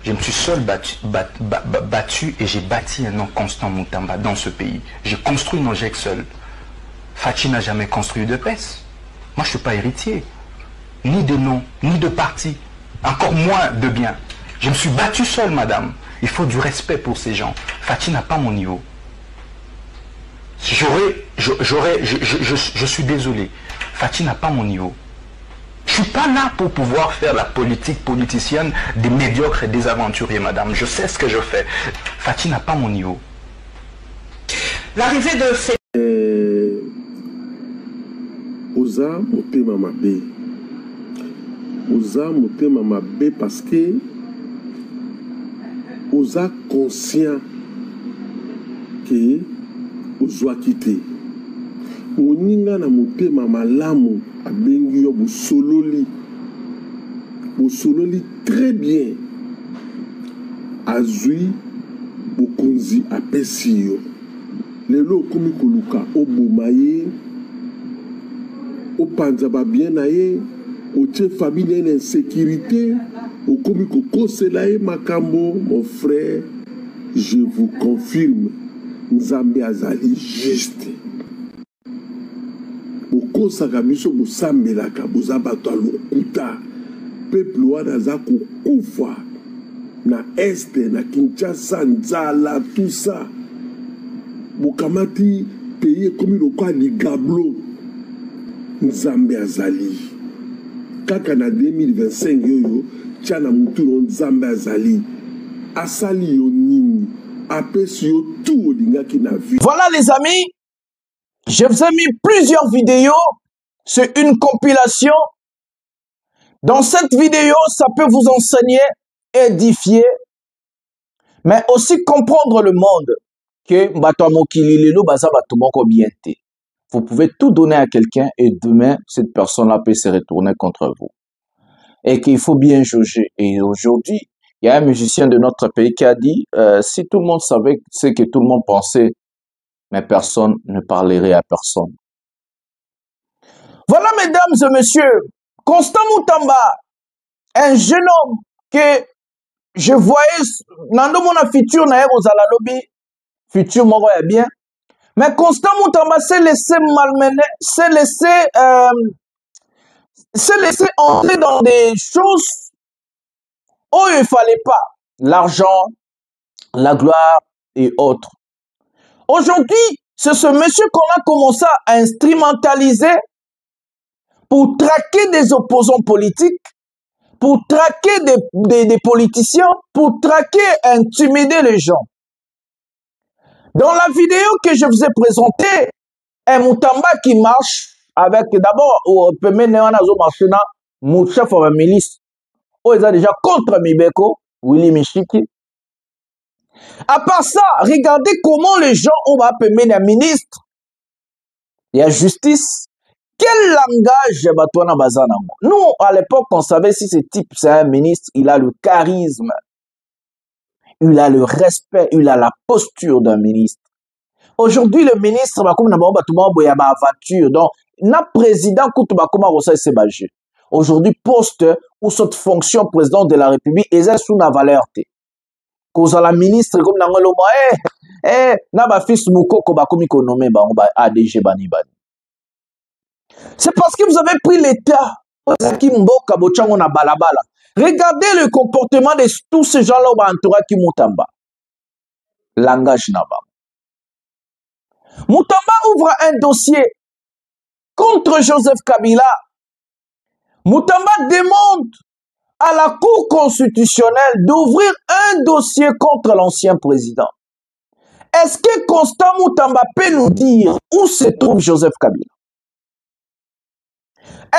Je me suis seul battu et j'ai bâti un nom Constant Moutamba dans ce pays. J'ai construit mon GEC seul. Fachi n'a jamais construit de PES. Moi, je ne suis pas héritier. Ni de nom, ni de parti. Encore moins de bien. Je me suis battu seul, madame. Il faut du respect pour ces gens. Fachi n'a pas mon niveau. Je suis désolé. Fachi n'a pas mon niveau. Je ne suis pas là pour pouvoir faire la politique politicienne des médiocres et des aventuriers, madame. Je sais ce que je fais. Fachi n'a pas mon niveau. L'arrivée de Oza motema mabe. Oza motema mabe parce que Oza conscient que Oza quitté. Moninga na motema malamu abengi yo bosololi très bien azui bokonzi apesi yo lelo okomi koluka oboma ye opanza babien na ye otie famille na insécurité okomi kokosela ye makambo. Mon frère, je vous confirme, Nzambe azali juste. Bokosaka biso bosambelaka boza bato ya lokuta. Peuple wana aza kokufa na este na Kinshasa, nzala tout ça. Bokamati pays ekomi lokola ligablo. Nzambe azali. Kaka na 2025 yoyo tia na mutu no Nzambe azali. Asali yo nini apesi yo tout olingaki na vie. Voilà les amis, je vous ai mis plusieurs vidéos. C'est une compilation. Dans cette vidéo, ça peut vous enseigner, édifier, mais aussi comprendre le monde. Que vous pouvez tout donner à quelqu'un et demain, cette personne-là peut se retourner contre vous. Et qu'il faut bien juger. Et aujourd'hui, il y a un musicien de notre pays qui a dit, si tout le monde savait ce que tout le monde pensait, mais personne ne parlerait à personne. Voilà, mesdames et messieurs, Constant Moutamba, un jeune homme que je voyais dans mon futur, futur moro est bien, mais Constant Moutamba s'est laissé malmener, s'est laissé entrer dans des choses où il ne fallait pas. L'argent, la gloire et autres. Aujourd'hui, c'est ce monsieur qu'on a commencé à instrumentaliser pour traquer des opposants politiques, pour traquer des politiciens, pour traquer, intimider les gens. Dans la vidéo que je vous ai présentée, un Moutamba qui marche avec, d'abord, on peut mettre un chef de la milice, où il est déjà contre Mibeko, Willy Michiki. À part ça, regardez comment les gens ont appelé un ministre. Il y a justice. Quel langage nous, à l'époque, on savait si ce type, c'est un ministre, il a le charisme, il a le respect, il a la posture d'un ministre. Aujourd'hui, le ministre, donc, na président, aujourd'hui, poste ou cette fonction président de la République, est sous la valeur. Cause la ministre, comme na ba fils Mouko, c'est parce que vous avez pris l'État. Regardez le comportement de tous ces gens-là au entourage qui Moutamba. Langage Naba. Moutamba ouvre un dossier contre Joseph Kabila. Moutamba demande à la Cour constitutionnelle d'ouvrir un dossier contre l'ancien président. Est-ce que Constant Moutamba peut nous dire où se trouve Joseph Kabila?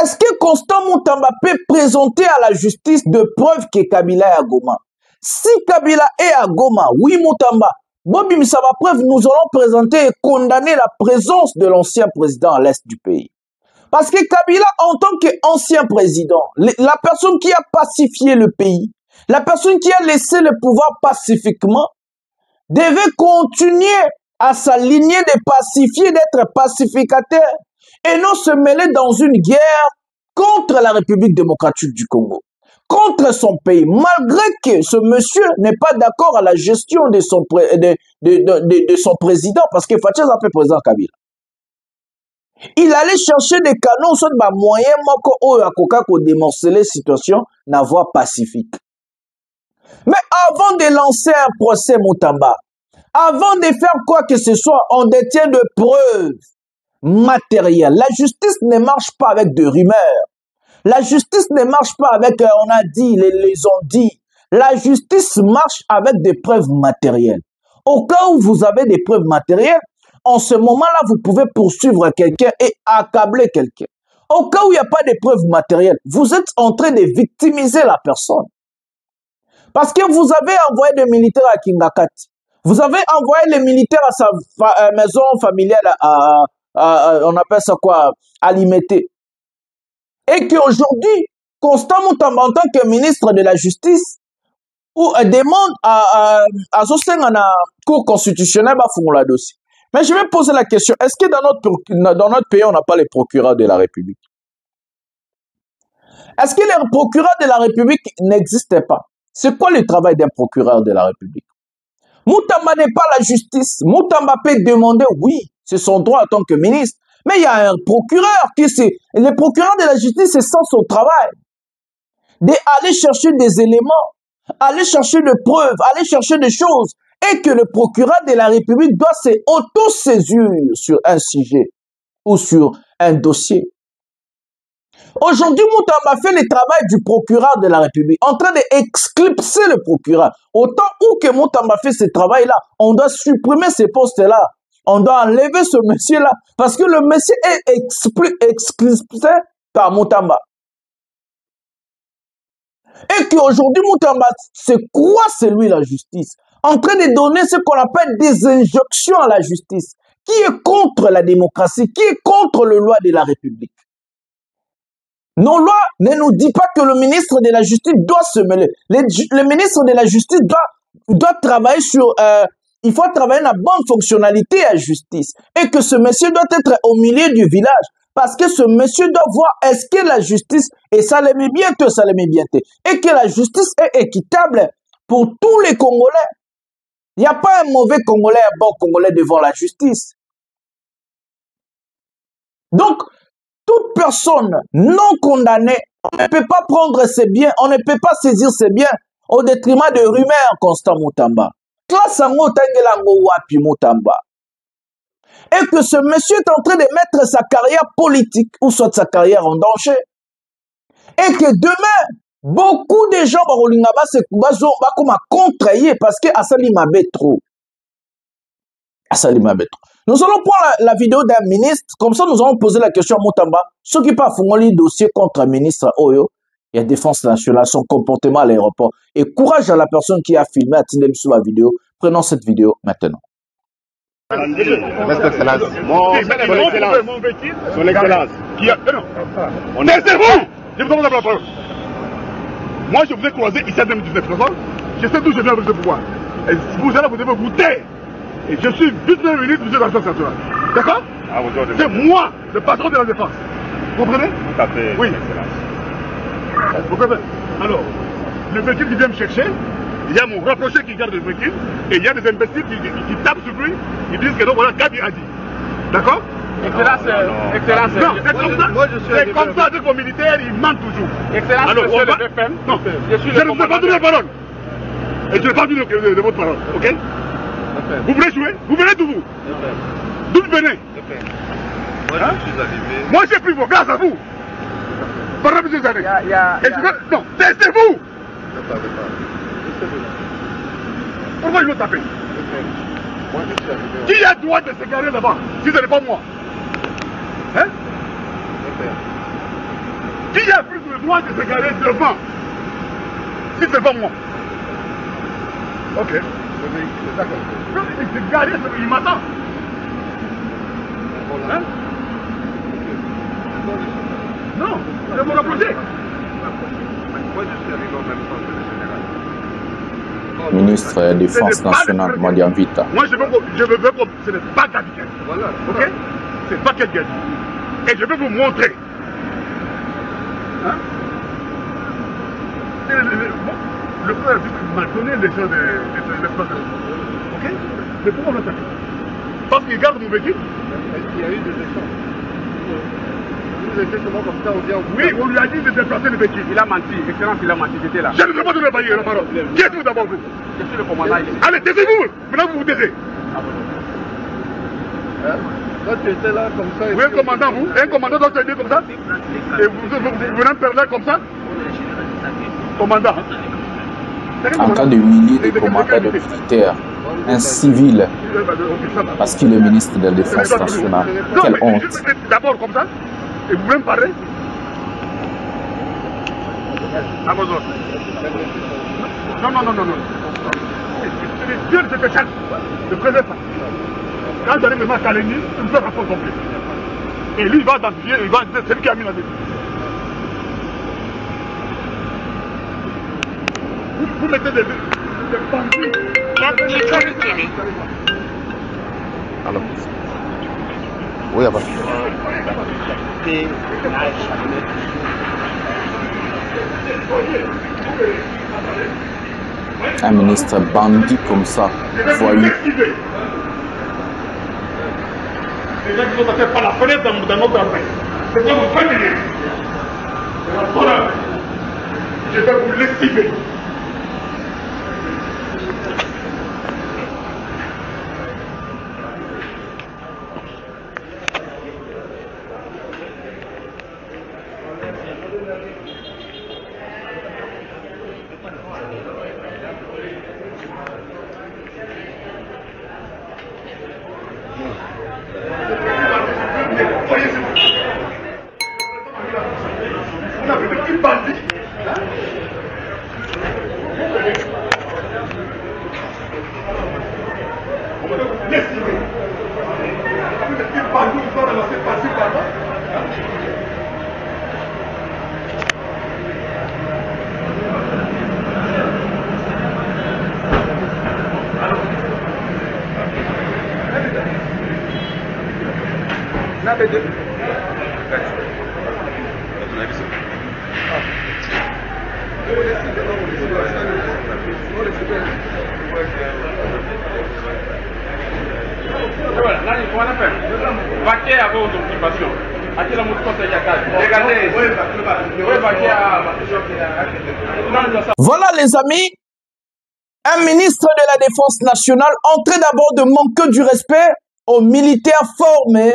Est-ce que Constant Moutamba peut présenter à la justice de preuves que Kabila est à Goma? Si Kabila est à Goma, oui Moutamba, Bobi Missaba preuve, nous allons présenter et condamner la présence de l'ancien président à l'est du pays. Parce que Kabila, en tant qu'ancien président, la personne qui a pacifié le pays, la personne qui a laissé le pouvoir pacifiquement, devait continuer à s'aligner de pacifier, d'être pacificateur, et non se mêler dans une guerre contre la République démocratique du Congo, contre son pays, malgré que ce monsieur n'est pas d'accord à la gestion de son, son président, parce que Fatih a fait président Kabila. Il allait chercher des canons, soit des moyens pour démorceler la situation dans la voie pacifique. Mais avant de lancer un procès Moutamba, avant de faire quoi que ce soit, on détient de preuves matérielles. La justice ne marche pas avec de rumeurs. La justice ne marche pas avec on a dit, les ont dit. La justice marche avec des preuves matérielles. Au cas où vous avez des preuves matérielles, en ce moment-là, vous pouvez poursuivre quelqu'un et accabler quelqu'un. Au cas où il n'y a pas de preuves matérielles, vous êtes en train de victimiser la personne. Parce que vous avez envoyé des militaires à Kingakati. Vous avez envoyé les militaires à sa maison familiale, on appelle ça quoi, à Limité. Et qu'aujourd'hui, Constant Moutamba, en tant que ministre de la Justice, demande à la Cour constitutionnelle pour le dossier. Mais je vais poser la question, est-ce que dans notre pays, on n'a pas les procureurs de la République? Est-ce que les procureurs de la République n'existaient pas? C'est quoi le travail d'un procureur de la République? Moutamba n'est pas la justice. Moutamba peut demander, oui, c'est son droit en tant que ministre. Mais il y a un procureur qui c'est. Le procureur de la justice, c'est ça son travail. D'aller chercher des éléments, aller chercher des preuves, aller chercher des choses. Et que le procureur de la République doit s'auto-saisir sur un sujet ou sur un dossier. Aujourd'hui, Moutamba fait le travail du procureur de la République, en train d'exclipser le procureur. Autant où que Moutamba fait ce travail-là, on doit supprimer ces postes-là. On doit enlever ce monsieur-là, parce que le monsieur est exclipsé par Moutamba. Et qu'aujourd'hui, Moutamba se croit, c'est lui la justice, en train de donner ce qu'on appelle des injonctions à la justice, qui est contre la démocratie, qui est contre les lois de la République. Nos lois ne nous disent pas que le ministre de la Justice doit se mêler. Le ministre de la Justice doit travailler sur... il faut travailler la bonne fonctionnalité à la justice. Et que ce monsieur doit être au milieu du village. Parce que ce monsieur doit voir est-ce que la justice, et ça l'aimait bien, ça l'aimait bien, et que la justice est équitable pour tous les Congolais. Il n'y a pas un mauvais Congolais, un bon Congolais devant la justice. Donc, toute personne non condamnée, on ne peut pas prendre ses biens, on ne peut pas saisir ses biens au détriment de rumeurs, Constant Moutamba. Et que ce monsieur est en train de mettre sa carrière politique ou soit sa carrière en danger. Et que demain, beaucoup de gens vont contrailler parce que Assali Mabé trop. Assali Mabé trop. Nous allons prendre la vidéo d'un ministre, comme ça nous allons poser la question à Moutamba. Ceux qui pas font le dossier contre un ministre Oyo, il y a défense nationale, son comportement à l'aéroport. Et courage à la personne qui a filmé, attendez sur la vidéo. Prenons cette vidéo maintenant. Votre Excellence. Son Excellence. On est vous. Je vous donne la parole. Moi, je vous ai croisé ici en 2019. Je sais d'où je viens avec ce pouvoir. Et vous allez vous devez vous taire. Et je suis vice-ministre de la Défense nationale. D'accord? C'est moi, le patron de la défense. Vous comprenez? Tout à fait. Oui. Vous comprenez? Alors, le véhicule qui vient me chercher, il y a mon rapproché qui garde le véhicule, et il y a des imbéciles qui tapent sur lui, ils disent que donc voilà, Gabi a dit. D'accord? Excellence, Excellence. Non, c'est comme ça que vos militaires, ils mentent toujours. Excellence, alors, monsieur le FM. Non, je ne sais pas donner la parole. Et je n'ai pas dit de votre parole, ok? Vous voulez jouer? Vous venez d'où vous? D'où vous venez? Moi je suis arrivé. Moi j'ai pris vos gaz à vous. pendant plusieurs années. Non, c'est vous. Pourquoi ils l'ont tapé? Qui a le droit de se garer là-bas si ce n'est pas moi? Hein? Qui a pris le droit de se garer devant si ce n'est pas moi? Ok, c'est d'accord. Il s'est garé, il m'attend. Hein? Non, c'est mon approcher. Moi, je suis arrivé en même temps que le général. Ministre de la Défense nationale, Modian Vita. Moi, je veux que ce n'est pas Gabi. Voilà. Ok? C'est pas quel Gabi. Et je vais vous montrer. Hein? Le frère m'a donné les gens de l'exploitation. Ok? Mais pourquoi on l'attaque? Parce qu'il garde mon véhicule. Il y a eu des échanges. Vous étiez seulement comme ça, on vient. Oui, on lui a dit de déplacer le véhicule. Il a menti, excellence, il a menti, j'étais là. Je ne veux pas donner la parole. Qui êtes-vous d'abord, vous? Je suis le commandant ici. Allez, taisez-vous. Maintenant, vous vous taisez. Toi, tu étais là comme ça. Oui, un commandant, vous? Un commandant doit te dire comme ça? Et vous venez me parler comme ça? Commandant. En cas de milliers de commandants de militaires, un civil, parce qu'il est ministre de la Défense nationale. Quelle honte. D'abord comme ça, et vous voulez me parler? Non. Dieu ne se fait calme. Ne prenez pas. Quand j'arrive maintenant à Kaleni, il me fait rapport complet. Et lui, il va identifier, c'est lui qui a mis la décision. Vous mettez des bandits. Alors. Oui, avant. Un ministre bandit comme ça, voyou. Les gens qui sont passés par la fenêtre dans notre armée. C'est quoi vous faites? Voilà. Je vais vous lessiver. Voilà les amis, un ministre de la Défense nationale en train d'abord de manquer du respect aux militaires formés,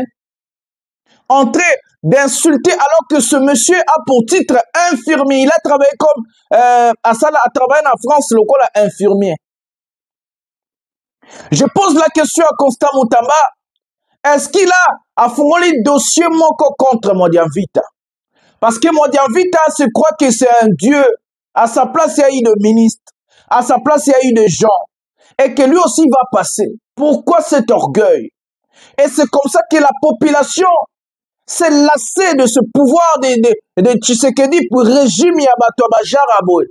en train d'insulter alors que ce monsieur a pour titre infirmier. Il a travaillé comme a travaillé en France, le col infirmier. Je pose la question à Constant Moutamba, est-ce qu'il a fourni le dossier manquant contre Modian Vita? Parce que Modian Vita se croit que c'est un dieu. À sa place, il y a eu des ministres. À sa place, il y a eu des gens. Et que lui aussi va passer. Pourquoi cet orgueil? Et c'est comme ça que la population s'est lassée de ce pouvoir de Tshisekedi pour le régime Yabato Bajaraboué.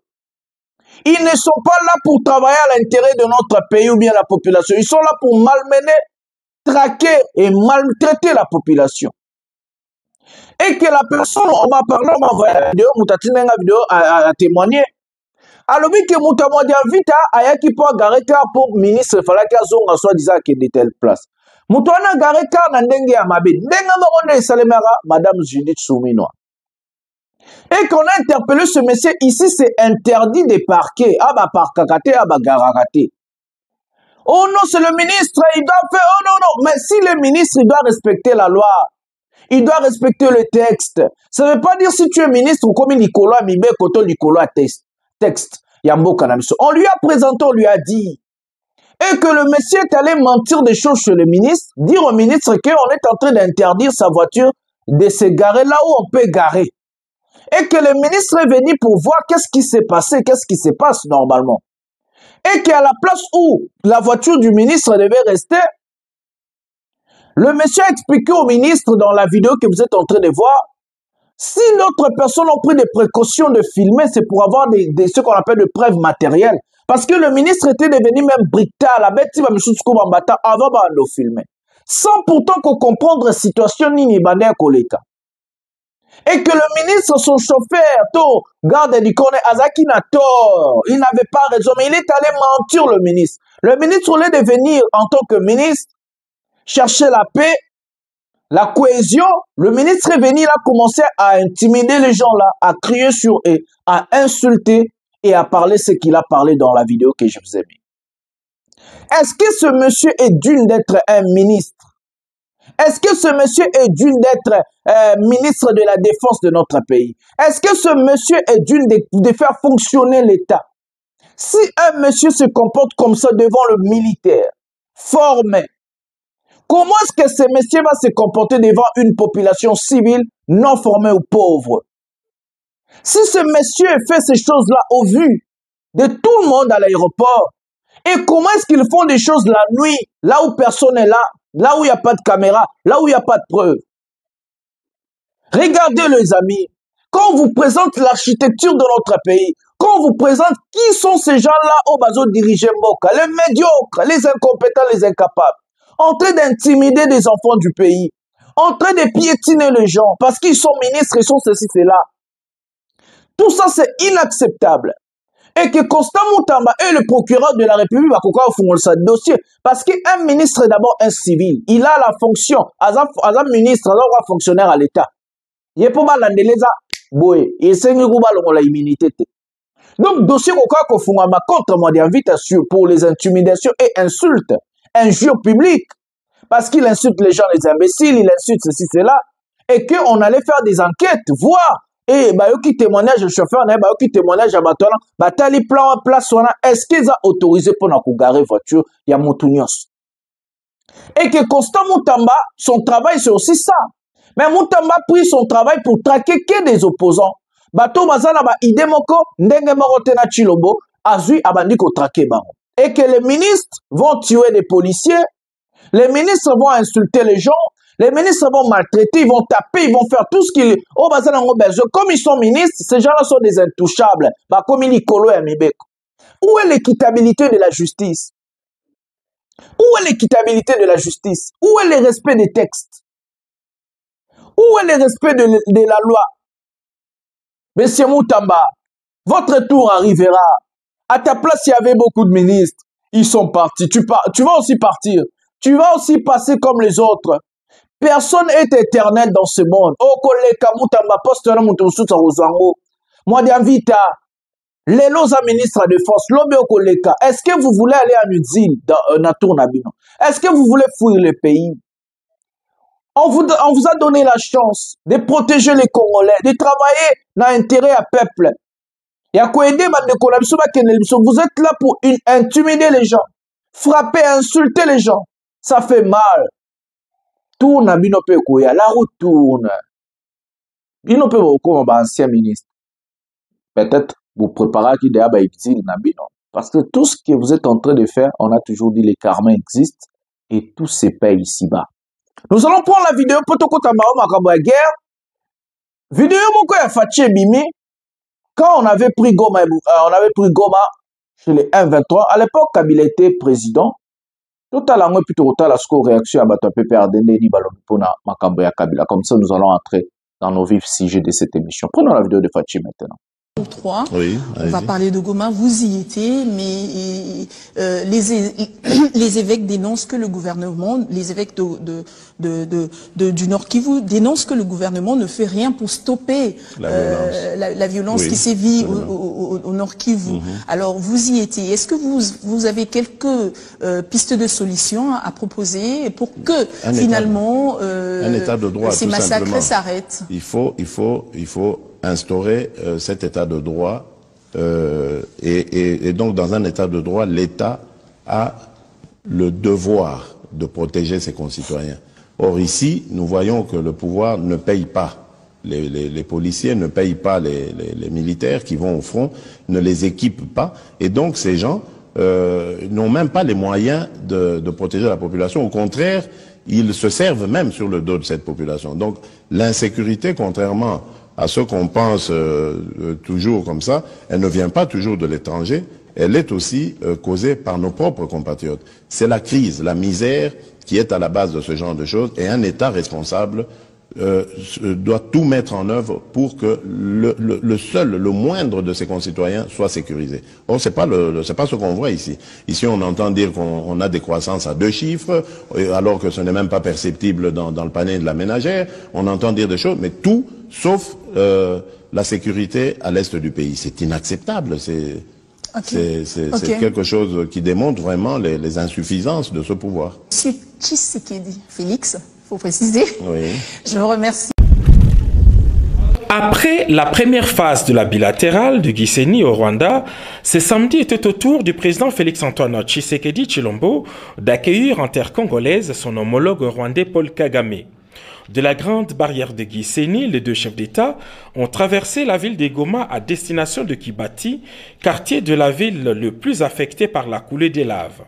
Ils ne sont pas là pour travailler à l'intérêt de notre pays ou bien la population. Ils sont là pour malmener, traquer et maltraiter la population. Et que la personne, on m'a parlé, on m'a envoyé la vidéo, Moutatina la vidéo à témoigner. Alors, oui, que Moutamoudia Vita a qui peut garer car pour ministre, il fallait qu'il y ait soi-disant qu'il de telle place. Moutouana garer car n'a dengue à Mabé. Dengue Maronde Salemara, Madame Judith Souminois. Et qu'on a interpellé ce monsieur, ici c'est interdit de parquer. Ah bah par kakate, ah bah garakate. Oh non, c'est le ministre, il doit faire, oh non, non. Mais si le ministre il doit respecter la loi, Il doit respecter le texte. Ça ne veut pas dire si tu es ministre comme Nicolas Amibé, Koto Nicolas texte. Yambo Kanamiso. On lui a présenté, on lui a dit. Et que le monsieur est allé mentir des choses chez le ministre, dire au ministre qu'on est en train d'interdire sa voiture de se garer là où on peut garer. Et que le ministre est venu pour voir qu'est-ce qui s'est passé, qu'est-ce qui se passe normalement. Et qu'à la place où la voiture du ministre devait rester, le monsieur a expliqué au ministre dans la vidéo que vous êtes en train de voir, si d'autres personnes ont pris des précautions de filmer, c'est pour avoir ce qu'on appelle des preuves matérielles. Parce que le ministre était devenu même brutal, avant de filmer. Sans pourtant qu'on comprenne la situation ni bandé koleka. Et que le ministre, son chauffeur, garde du corner, Azaki n'a tort. Il n'avait pas raison, mais il est allé mentir, le ministre. Le ministre, au lieu de venir en tant que ministre, chercher la paix, la cohésion, le ministre est venu là, commencer à intimider les gens là, à crier sur eux, à insulter et à parler ce qu'il a parlé dans la vidéo que je vous ai mis. Est-ce que ce monsieur est digne d'être un ministre? Est-ce que ce monsieur est digne d'être ministre de la défense de notre pays? Est-ce que ce monsieur est digne de faire fonctionner l'État? Si un monsieur se comporte comme ça devant le militaire, formé, comment est-ce que ce monsieur va se comporter devant une population civile non formée ou pauvre? Si ce monsieur fait ces choses-là au vu de tout le monde à l'aéroport, et comment est-ce qu'ils font des choses la nuit, là où personne n'est là où il n'y a pas de caméra, là où il n'y a pas de preuve? Regardez les amis, quand on vous présente l'architecture de notre pays, quand on vous présente qui sont ces gens-là au bateau dirigé Mboka, les médiocres, les incompétents, les incapables, en train d'intimider des enfants du pays, en train de piétiner les gens, parce qu'ils sont ministres, ils sont ceci, cela. Tout ça, c'est inacceptable. Et que Constant Moutamba est le procureur de la République va faire ce dossier. Parce qu'un ministre est d'abord un civil. Il a la fonction. Azam ministre, azam fonctionnaire à l'État. Il est pas mal l'andeleza. Boé. Et c'est une la immunité. Donc, dossier qu'on fait contre moi d'invitation pour les intimidations et insultes, injures publiques. Parce qu'il insulte les gens, les imbéciles, il insulte ceci, cela. Et qu'on allait faire des enquêtes, voir. Et bah qui témoignage le chauffeur, bah qui témoignage à Batona, bah tali plan en place, est-ce qu'ils ont autorisé pour nous garer voiture, il y a Moutunios. Et que Constant Moutamba, son travail c'est aussi ça. Mais Moutamba a pris son travail pour traquer que des opposants. Bato bazana ba idemoko, ndenge morote na chilobo, azui abandiko traquer bango. Et que les ministres vont tuer des policiers, les ministres vont insulter les gens, les ministres vont maltraiter, ils vont taper, ils vont faire tout ce qu'ils... Oh, bah, comme ils sont ministres, ces gens-là sont des intouchables. Bah, comme Nicolo et Amibeko. Où est l'équitabilité de la justice? Où est l'équitabilité de la justice? Où est le respect des textes? Où est le respect de la loi? Monsieur Moutamba, votre tour arrivera. À ta place, il y avait beaucoup de ministres. Ils sont partis. Tu vas aussi partir. Tu vas aussi passer comme les autres. Personne n'est éternel dans ce monde. Oh, collègue, Moutamba, poste-là, Moutoussouta, Rosango. Moi, d'invite à l'élosa ministre de défense, l'homme au collègue. Est-ce que vous voulez aller en exil dans Natournabino? Est-ce que vous voulez fuir le pays? On vous a donné la chance de protéger les Congolais, de travailler dans l'intérêt à peuple. Vous êtes là pour intimider les gens, frapper, insulter les gens. Ça fait mal. Tourne bino pe koya, la route tourne. Bino pe comme ancien ministre. Peut-être vous préparez qu'il y a un exil nabino. Parce que tout ce que vous êtes en train de faire, on a toujours dit les karmas existent et tout se paye ici-bas. Nous allons prendre la vidéo Potoko Tamao Makabo guerre. Vidéo moko ya Faché Bimi. Quand on avait pris Goma chez les 1-23, à l'époque Kabila était président. Tout à l'heure, plutôt la réaction à Batope PRDN ni Balopona Makambo ya Kabila. Comme ça, nous allons entrer dans nos vifs sujets de cette émission. Prenons la vidéo de Fachi maintenant. 3. Oui, on va parler de Goma, vous y étiez, mais les évêques dénoncent que le gouvernement, les évêques du Nord Kivu dénoncent que le gouvernement ne fait rien pour stopper la violence qui sévit au Nord Kivu. Alors vous y étiez. Est-ce que vous avez quelques pistes de solutions à proposer pour que finalement un état de droit, ces massacres s'arrêtent? Il faut instaurer cet état de droit et donc dans un état de droit, l'État a le devoir de protéger ses concitoyens. Or ici, nous voyons que le pouvoir ne paye pas. Les policiers ne payent pas les militaires qui vont au front, ne les équipent pas. Et donc ces gens n'ont même pas les moyens de protéger la population. Au contraire, ils se servent même sur le dos de cette population. Donc l'insécurité, contrairement à ce qu'on pense toujours comme ça, elle ne vient pas toujours de l'étranger, elle est aussi causée par nos propres compatriotes. C'est la crise, la misère qui est à la base de ce genre de choses, et un État responsable doit tout mettre en œuvre pour que le moindre de ses concitoyens soit sécurisé. Or, c'est pas ce qu'on voit ici. Ici, on entend dire qu'on a des croissances à 2 chiffres, alors que ce n'est même pas perceptible dans le panier de la ménagère. On entend dire des choses, mais tout sauf la sécurité à l'est du pays. C'est inacceptable. C'est quelque chose qui démontre vraiment les insuffisances de ce pouvoir. Monsieur Tshisekedi, Félix, faut préciser. Oui. Je vous remercie. Après la première phase de la bilatérale du Gisenyi au Rwanda, ce samedi était au tour du président Félix-Antoine Tshisekedi Tshilombo d'accueillir en terre congolaise son homologue rwandais Paul Kagame. De la grande barrière de Gisenyi, les 2 chefs d'État ont traversé la ville de Goma à destination de Kibati, quartier de la ville le plus affecté par la coulée des laves.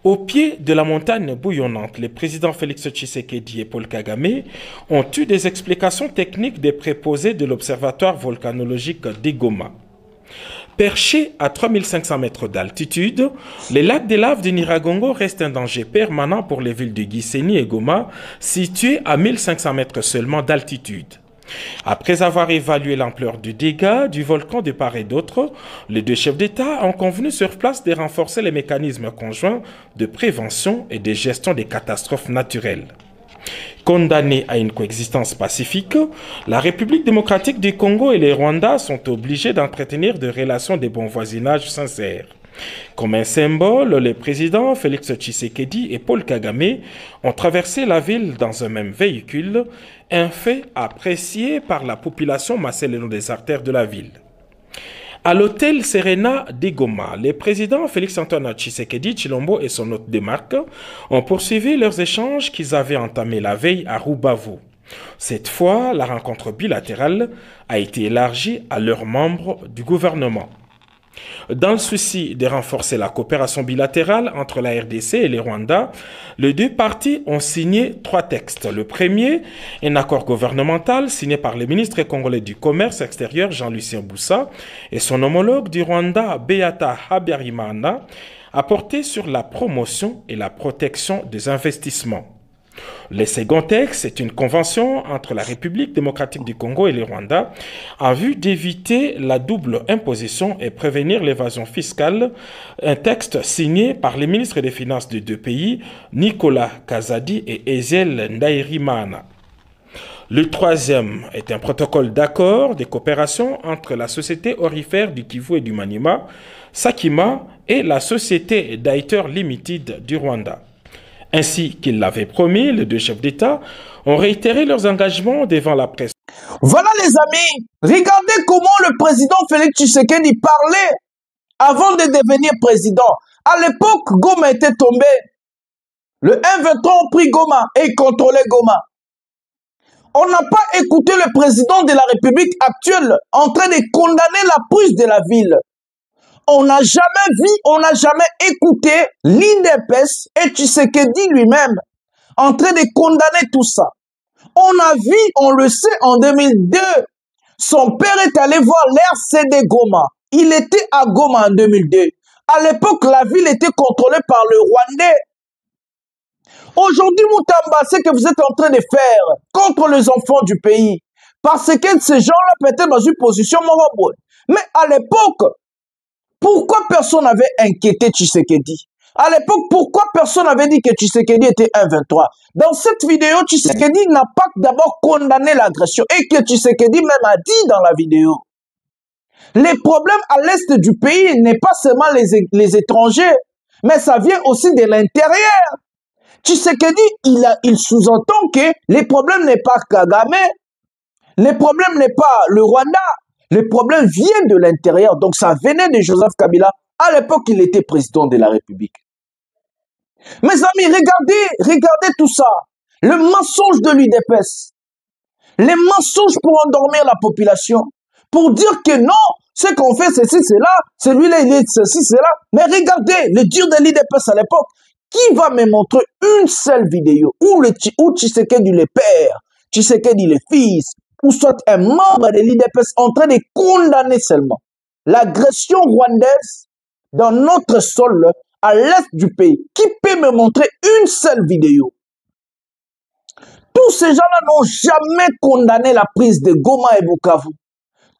Au pied de la montagne bouillonnante, les présidents Félix Tshisekedi et Paul Kagame ont eu des explications techniques des préposés de l'Observatoire volcanologique de Goma. Perchés à 3500 mètres d'altitude, les lacs des laves de Nyiragongo restent un danger permanent pour les villes de Gisenyi et Goma, situées à 1500 mètres seulement d'altitude. Après avoir évalué l'ampleur du dégât du volcan de part et d'autre, les 2 chefs d'État ont convenu sur place de renforcer les mécanismes conjoints de prévention et de gestion des catastrophes naturelles. Condamnés à une coexistence pacifique, la République démocratique du Congo et le Rwanda sont obligés d'entretenir des relations de bon voisinage sincères. Comme un symbole, les présidents Félix Tshisekedi et Paul Kagame ont traversé la ville dans un même véhicule, un fait apprécié par la population massée le long des artères de la ville. À l'hôtel Serena de Goma, les présidents Félix-Antoine Tshisekedi Tshilombo et son hôte de marque ont poursuivi leurs échanges qu'ils avaient entamés la veille à Rubavu. Cette fois, la rencontre bilatérale a été élargie à leurs membres du gouvernement. Dans le souci de renforcer la coopération bilatérale entre la RDC et le Rwanda, les 2 parties ont signé 3 textes. Le premier, un accord gouvernemental signé par le ministre congolais du Commerce extérieur Jean-Lucien Boussa et son homologue du Rwanda Beata Habyarimana, a porté sur la promotion et la protection des investissements. Le second texte est une convention entre la République démocratique du Congo et le Rwanda en vue d'éviter la double imposition et prévenir l'évasion fiscale, un texte signé par les ministres des Finances des 2 pays, Nicolas Kazadi et Ezel Ndairimana. Le troisième est un protocole d'accord de coopération entre la société orifère du Kivu et du Maniema, Sakima, et la société Daiter Limited du Rwanda. Ainsi qu'ils l'avaient promis, les 2 chefs d'État ont réitéré leurs engagements devant la presse. Voilà les amis, regardez comment le président Félix Tshisekedi parlait avant de devenir président. À l'époque, Goma était tombé. Le M23 a pris Goma et contrôlait Goma. On n'a pas écouté le président de la République actuelle en train de condamner la prise de la ville. On n'a jamais vu, on n'a jamais écouté l'IDPS et Tshisekedi lui-même en train de condamner tout ça. On a vu, on le sait, en 2002, son père est allé voir l'RCD Goma. Il était à Goma en 2002. À l'époque, la ville était contrôlée par le Rwandais. Aujourd'hui, Moutamba, c'est que vous êtes en train de faire contre les enfants du pays. Parce que ces gens-là, peut-être dans une position morale. Mais à l'époque, pourquoi personne n'avait inquiété Tshisekedi? À l'époque, pourquoi personne n'avait dit que Tshisekedi était un 23? Dans cette vidéo, Tshisekedi n'a pas d'abord condamné l'agression et que Tshisekedi même a dit dans la vidéo. Les problèmes à l'est du pays n'est pas seulement les étrangers, mais ça vient aussi de l'intérieur. Tshisekedi, il sous-entend que les problèmes n'est pas Kagame, les problèmes n'est pas le Rwanda, les problèmes viennent de l'intérieur. Donc ça venait de Joseph Kabila. À l'époque, il était président de la République. Mes amis, regardez tout ça. Le mensonge de l'UDPS. Les mensonges pour endormir la population. Pour dire que non, ce qu'on fait, ceci, c'est là. Celui-là, il est ceci, c'est là. Mais regardez, le dur de l'UDPS à l'époque. Qui va me montrer une seule vidéo où Tshisekedi le père, Tshisekedi le fils, ou soit un membre de l'UDPS en train de condamner seulement l'agression rwandaise dans notre sol à l'est du pays? Qui peut me montrer une seule vidéo? Tous ces gens-là n'ont jamais condamné la prise de Goma et Bukavu.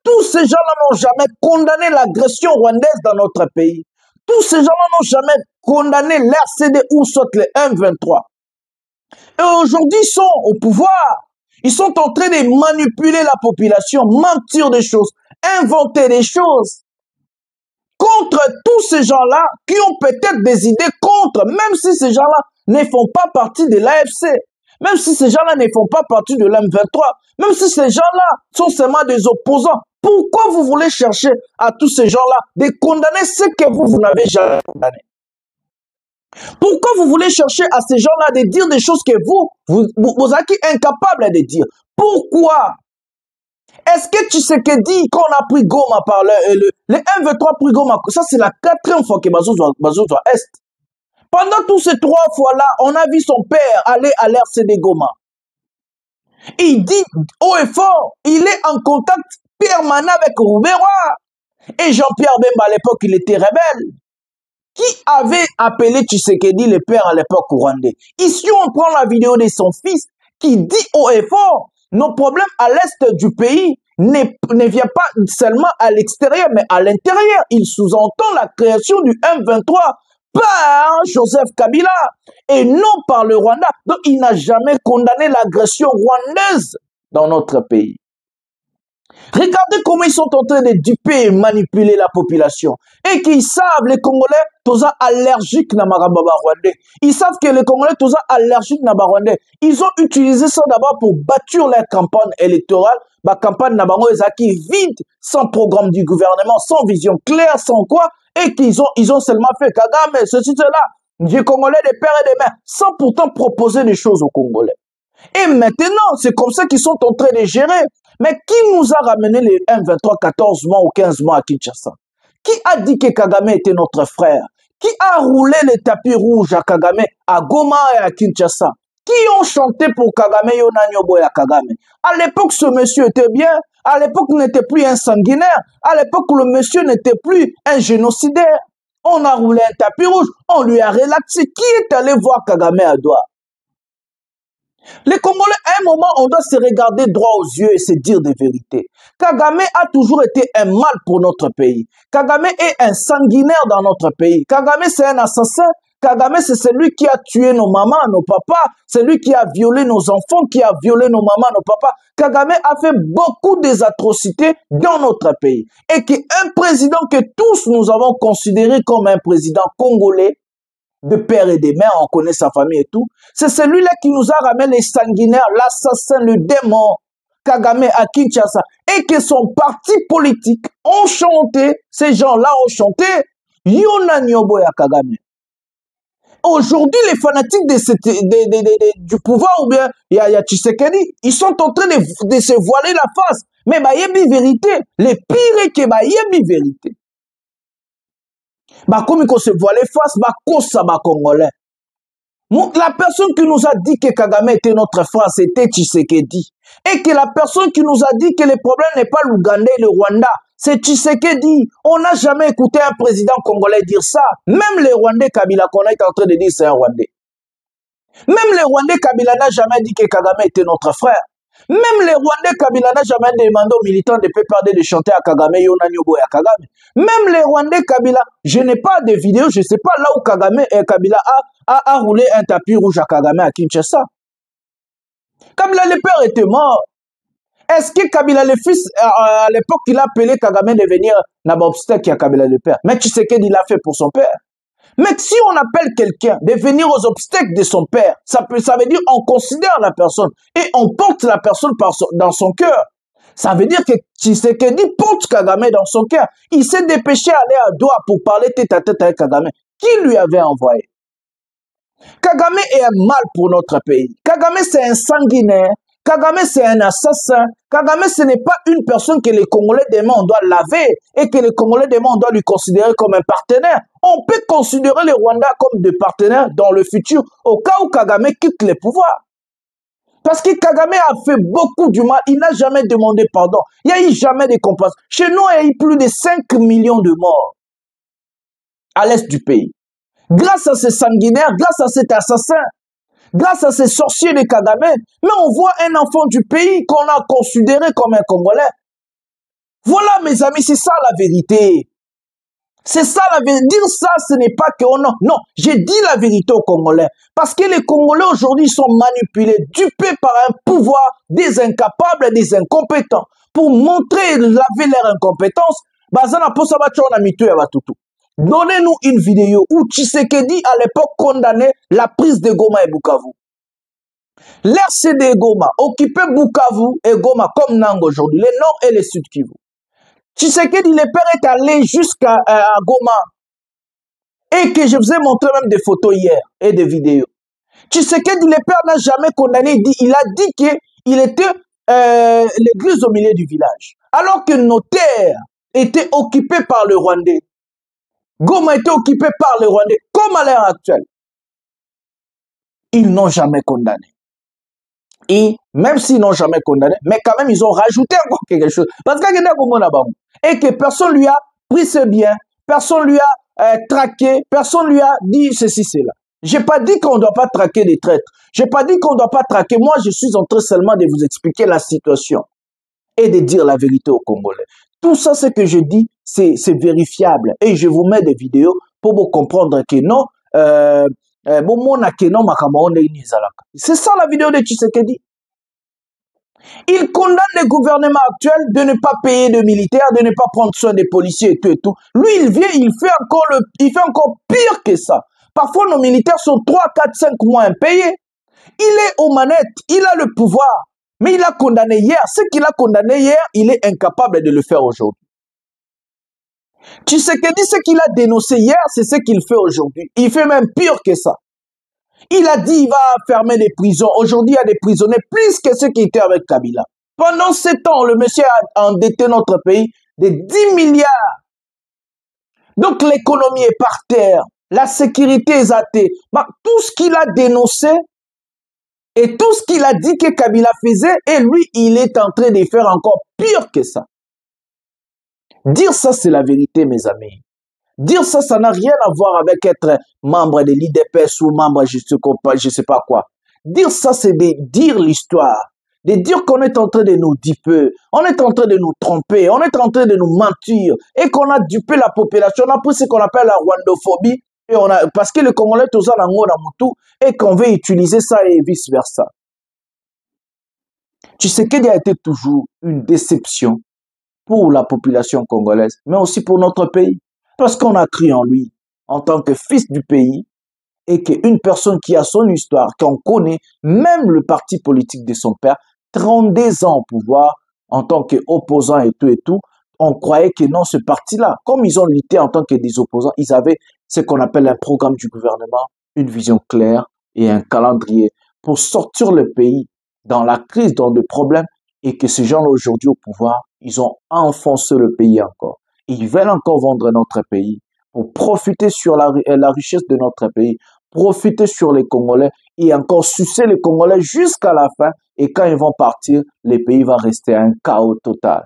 Tous ces gens-là n'ont jamais condamné l'agression rwandaise dans notre pays. Tous ces gens-là n'ont jamais condamné l'RCD ou soit le M23. Et aujourd'hui, ils sont au pouvoir. Ils sont en train de manipuler la population, mentir des choses, inventer des choses contre tous ces gens-là qui ont peut-être des idées contre, même si ces gens-là ne font pas partie de l'AFC, même si ces gens-là ne font pas partie de l'M23, même si ces gens-là sont seulement des opposants. Pourquoi vous voulez chercher à tous ces gens-là de condamner ce que vous n'avez jamais condamné? Pourquoi vous voulez chercher à ces gens-là de dire des choses que vous êtes incapables de dire? Pourquoi? Est-ce que Tshisekedi, quand on a pris Goma par le M23 pris Goma, ça c'est la 4e fois que Bazouzwa Est. Pendant tous ces 3 fois-là, on a vu son père aller à l'RCD Goma. Il dit haut et fort, il est en contact permanent avec Rouberois. Et Jean-Pierre Bemba à l'époque, il était rebelle. Qui avait appelé Tshisekedi le père à l'époque rwandais? Ici, on prend la vidéo de son fils qui dit haut et fort, nos problèmes à l'est du pays ne viennent pas seulement à l'extérieur, mais à l'intérieur. Il sous-entend la création du M23 par Joseph Kabila et non par le Rwanda. Donc, il n'a jamais condamné l'agression rwandaise dans notre pays. Regardez comment ils sont en train de duper et manipuler la population. Et qu'ils savent, les Congolais, tous allergiques à Marababa Rwandais. Ils savent que les Congolais, tous allergiques à Rwandais. Ils ont utilisé ça d'abord pour bâtir leur campagne électorale. La campagne Nabango est vide, sans programme du gouvernement, sans vision claire, sans quoi. Et qu'ils ont seulement fait Kagame, ceci, cela. Des Congolais, des pères et des mères, sans pourtant proposer des choses aux Congolais. Et maintenant, c'est comme ça qu'ils sont en train de gérer. Mais qui nous a ramené les M23 14 mois ou 15 mois à Kinshasa? Qui a dit que Kagame était notre frère? Qui a roulé les tapis rouges à Kagame, à Goma et à Kinshasa? Qui ont chanté pour Kagame, Yonanyobo et à Kagame? À l'époque, ce monsieur était bien. À l'époque, il n'était plus un sanguinaire. À l'époque, le monsieur n'était plus un génocidaire. On a roulé un tapis rouge. On lui a relaxé. Qui est allé voir Kagame à Douala? Les Congolais, à un moment, on doit se regarder droit aux yeux et se dire des vérités. Kagame a toujours été un mal pour notre pays. Kagame est un sanguinaire dans notre pays. Kagame, c'est un assassin. Kagame, c'est celui qui a tué nos mamans, nos papas. C'est lui qui a violé nos enfants, qui a violé nos mamans, nos papas. Kagame a fait beaucoup des atrocités dans notre pays. Et qu'un président que tous nous avons considéré comme un président congolais, de père et de mère, on connaît sa famille et tout. C'est celui-là qui nous a ramené les sanguinaires, l'assassin, le démon, Kagame à Kinshasa. Et que son parti politique ont chanté, ces gens-là ont chanté, Yona Nyobo ya Kagame. Aujourd'hui, les fanatiques du pouvoir, ou bien il y a Tshisekedi, ils sont en train de se voiler la face. Mais bah yebi vérité, les pires que bah yebi vérité. Bah comme il se voilait face, bah kosa bah congolais. La personne qui nous a dit que Kagame était notre frère, c'était Tshisekedi. Et que la personne qui nous a dit que le problème n'est pas l'Ouganda et le Rwanda, c'est Tshisekedi. On n'a jamais écouté un président congolais dire ça. Même les Rwandais Kabila qu'on est en train de dire c'est un Rwandais. Même les Rwandais Kabila n'a jamais dit que Kagame était notre frère. Même les Rwandais, Kabila n'a jamais demandé aux militants de PPRD de chanter à Kagame, Yona Nyobo et à Kagame. Même les Rwandais, Kabila, je n'ai pas de vidéos, je ne sais pas là où Kagame et Kabila a roulé un tapis rouge à Kagame à Kinshasa. Kabila le père était mort. Est-ce que Kabila le fils, à l'époque, il a appelé Kagame de venir dans l'obstacle à Kabila le père? Mais tu sais qu'il l'a fait pour son père. Mais si on appelle quelqu'un de venir aux obstacles de son père, ça veut dire on considère la personne et on porte la personne dans son cœur. Ça veut dire que Tshisekedi porte Kagame dans son cœur. Il s'est dépêché d'aller à Doha pour parler tête à tête avec Kagame. Qui lui avait envoyé? Kagame est un mal pour notre pays. Kagame, c'est un sanguinaire. Kagame, c'est un assassin. Kagame, ce n'est pas une personne que les Congolais demain, on doit laver et que les Congolais demain, on doit lui considérer comme un partenaire. On peut considérer les Rwandais comme des partenaires dans le futur au cas où Kagame quitte le pouvoir. Parce que Kagame a fait beaucoup du mal. Il n'a jamais demandé pardon. Il n'y a eu jamais de compassion. Chez nous, il y a eu plus de 5 millions de morts à l'est du pays. Grâce à ces sanguinaires, grâce à cet assassin, grâce à ces sorciers de Kagame, mais on voit un enfant du pays qu'on a considéré comme un Congolais. Voilà, mes amis, c'est ça la vérité. C'est ça la vérité. Dire ça, ce n'est pas que... Oh non, non, j'ai dit la vérité aux Congolais. Parce que les Congolais aujourd'hui sont manipulés, dupés par un pouvoir des incapables, des incompétents. Pour montrer et laver leur incompétence, donnez-nous une vidéo où Tshisekedi, à l'époque, condamnait la prise de Goma et Bukavu. L'RCD Goma occupait Bukavu et Goma comme Nang aujourd'hui, les Nord et les Sud Kivu. Tshisekedi, le père est allé jusqu'à Goma et que je vous ai montré même des photos hier et des vidéos. Tshisekedi, le père n'a jamais condamné, il a dit qu'il était l'église au milieu du village. Alors que nos terres étaient occupées par le Rwandais. Goma était occupé par les Rwandais, comme à l'heure actuelle. Ils n'ont jamais condamné. Et même s'ils n'ont jamais condamné, mais quand même, ils ont rajouté encore quelque chose. Parce qu'il y a et que personne lui a pris ses biens, personne lui a traqué, personne lui a dit ceci, cela. Je n'ai pas dit qu'on ne doit pas traquer des traîtres. Je n'ai pas dit qu'on ne doit pas traquer. Moi, je suis en train seulement de vous expliquer la situation et de dire la vérité aux Congolais. Tout ça, ce que je dis, c'est vérifiable. Et je vous mets des vidéos pour vous comprendre que non, c'est ça la vidéo de Tshisekedi. Il condamne le gouvernement actuel de ne pas payer de militaires, de ne pas prendre soin des policiers et tout et tout. Lui, il vient, il fait encore pire que ça. Parfois, nos militaires sont 3, 4, 5 mois impayés. Il est aux manettes, il a le pouvoir. Mais il a condamné hier. Ce qu'il a condamné hier, il est incapable de le faire aujourd'hui. Tshisekedi, ce qu'il a dénoncé hier, c'est ce qu'il fait aujourd'hui. Il fait même pire que ça. Il a dit qu'il va fermer des prisons. Aujourd'hui, il y a des prisonniers plus que ceux qui étaient avec Kabila. Pendant 7 ans, le monsieur a endetté notre pays de 10 milliards. Donc l'économie est par terre. La sécurité est athée. Tout ce qu'il a dénoncé et tout ce qu'il a dit que Kabila faisait, et lui, il est en train de faire encore pire que ça. Dire ça, c'est la vérité, mes amis. Dire ça, ça n'a rien à voir avec être membre de l'IDPS ou membre, je sais pas quoi. Dire ça, c'est de dire l'histoire. De dire qu'on est en train de nous duper, on est en train de nous tromper, on est en train de nous mentir, et qu'on a dupé la population. On a pris ce qu'on appelle la rwandophobie, et parce que le Congolais est aux Anango et qu'on veut utiliser ça et vice-versa. Tshisekedi a été toujours une déception pour la population congolaise, mais aussi pour notre pays. Parce qu'on a cru en lui, en tant que fils du pays, et qu'une personne qui a son histoire, qu'on connaît, même le parti politique de son père, 32 ans au pouvoir, en tant qu'opposant et tout, on croyait que non, ce parti-là, comme ils ont lutté en tant que des opposants, ils avaient ce qu'on appelle un programme du gouvernement, une vision claire et un calendrier pour sortir le pays dans la crise, dans le problème, et que ces gens-là aujourd'hui au pouvoir, ils ont enfoncé le pays encore. Ils veulent encore vendre notre pays pour profiter sur la richesse de notre pays, profiter sur les Congolais et encore sucer les Congolais jusqu'à la fin. Et quand ils vont partir, le pays va rester un chaos total.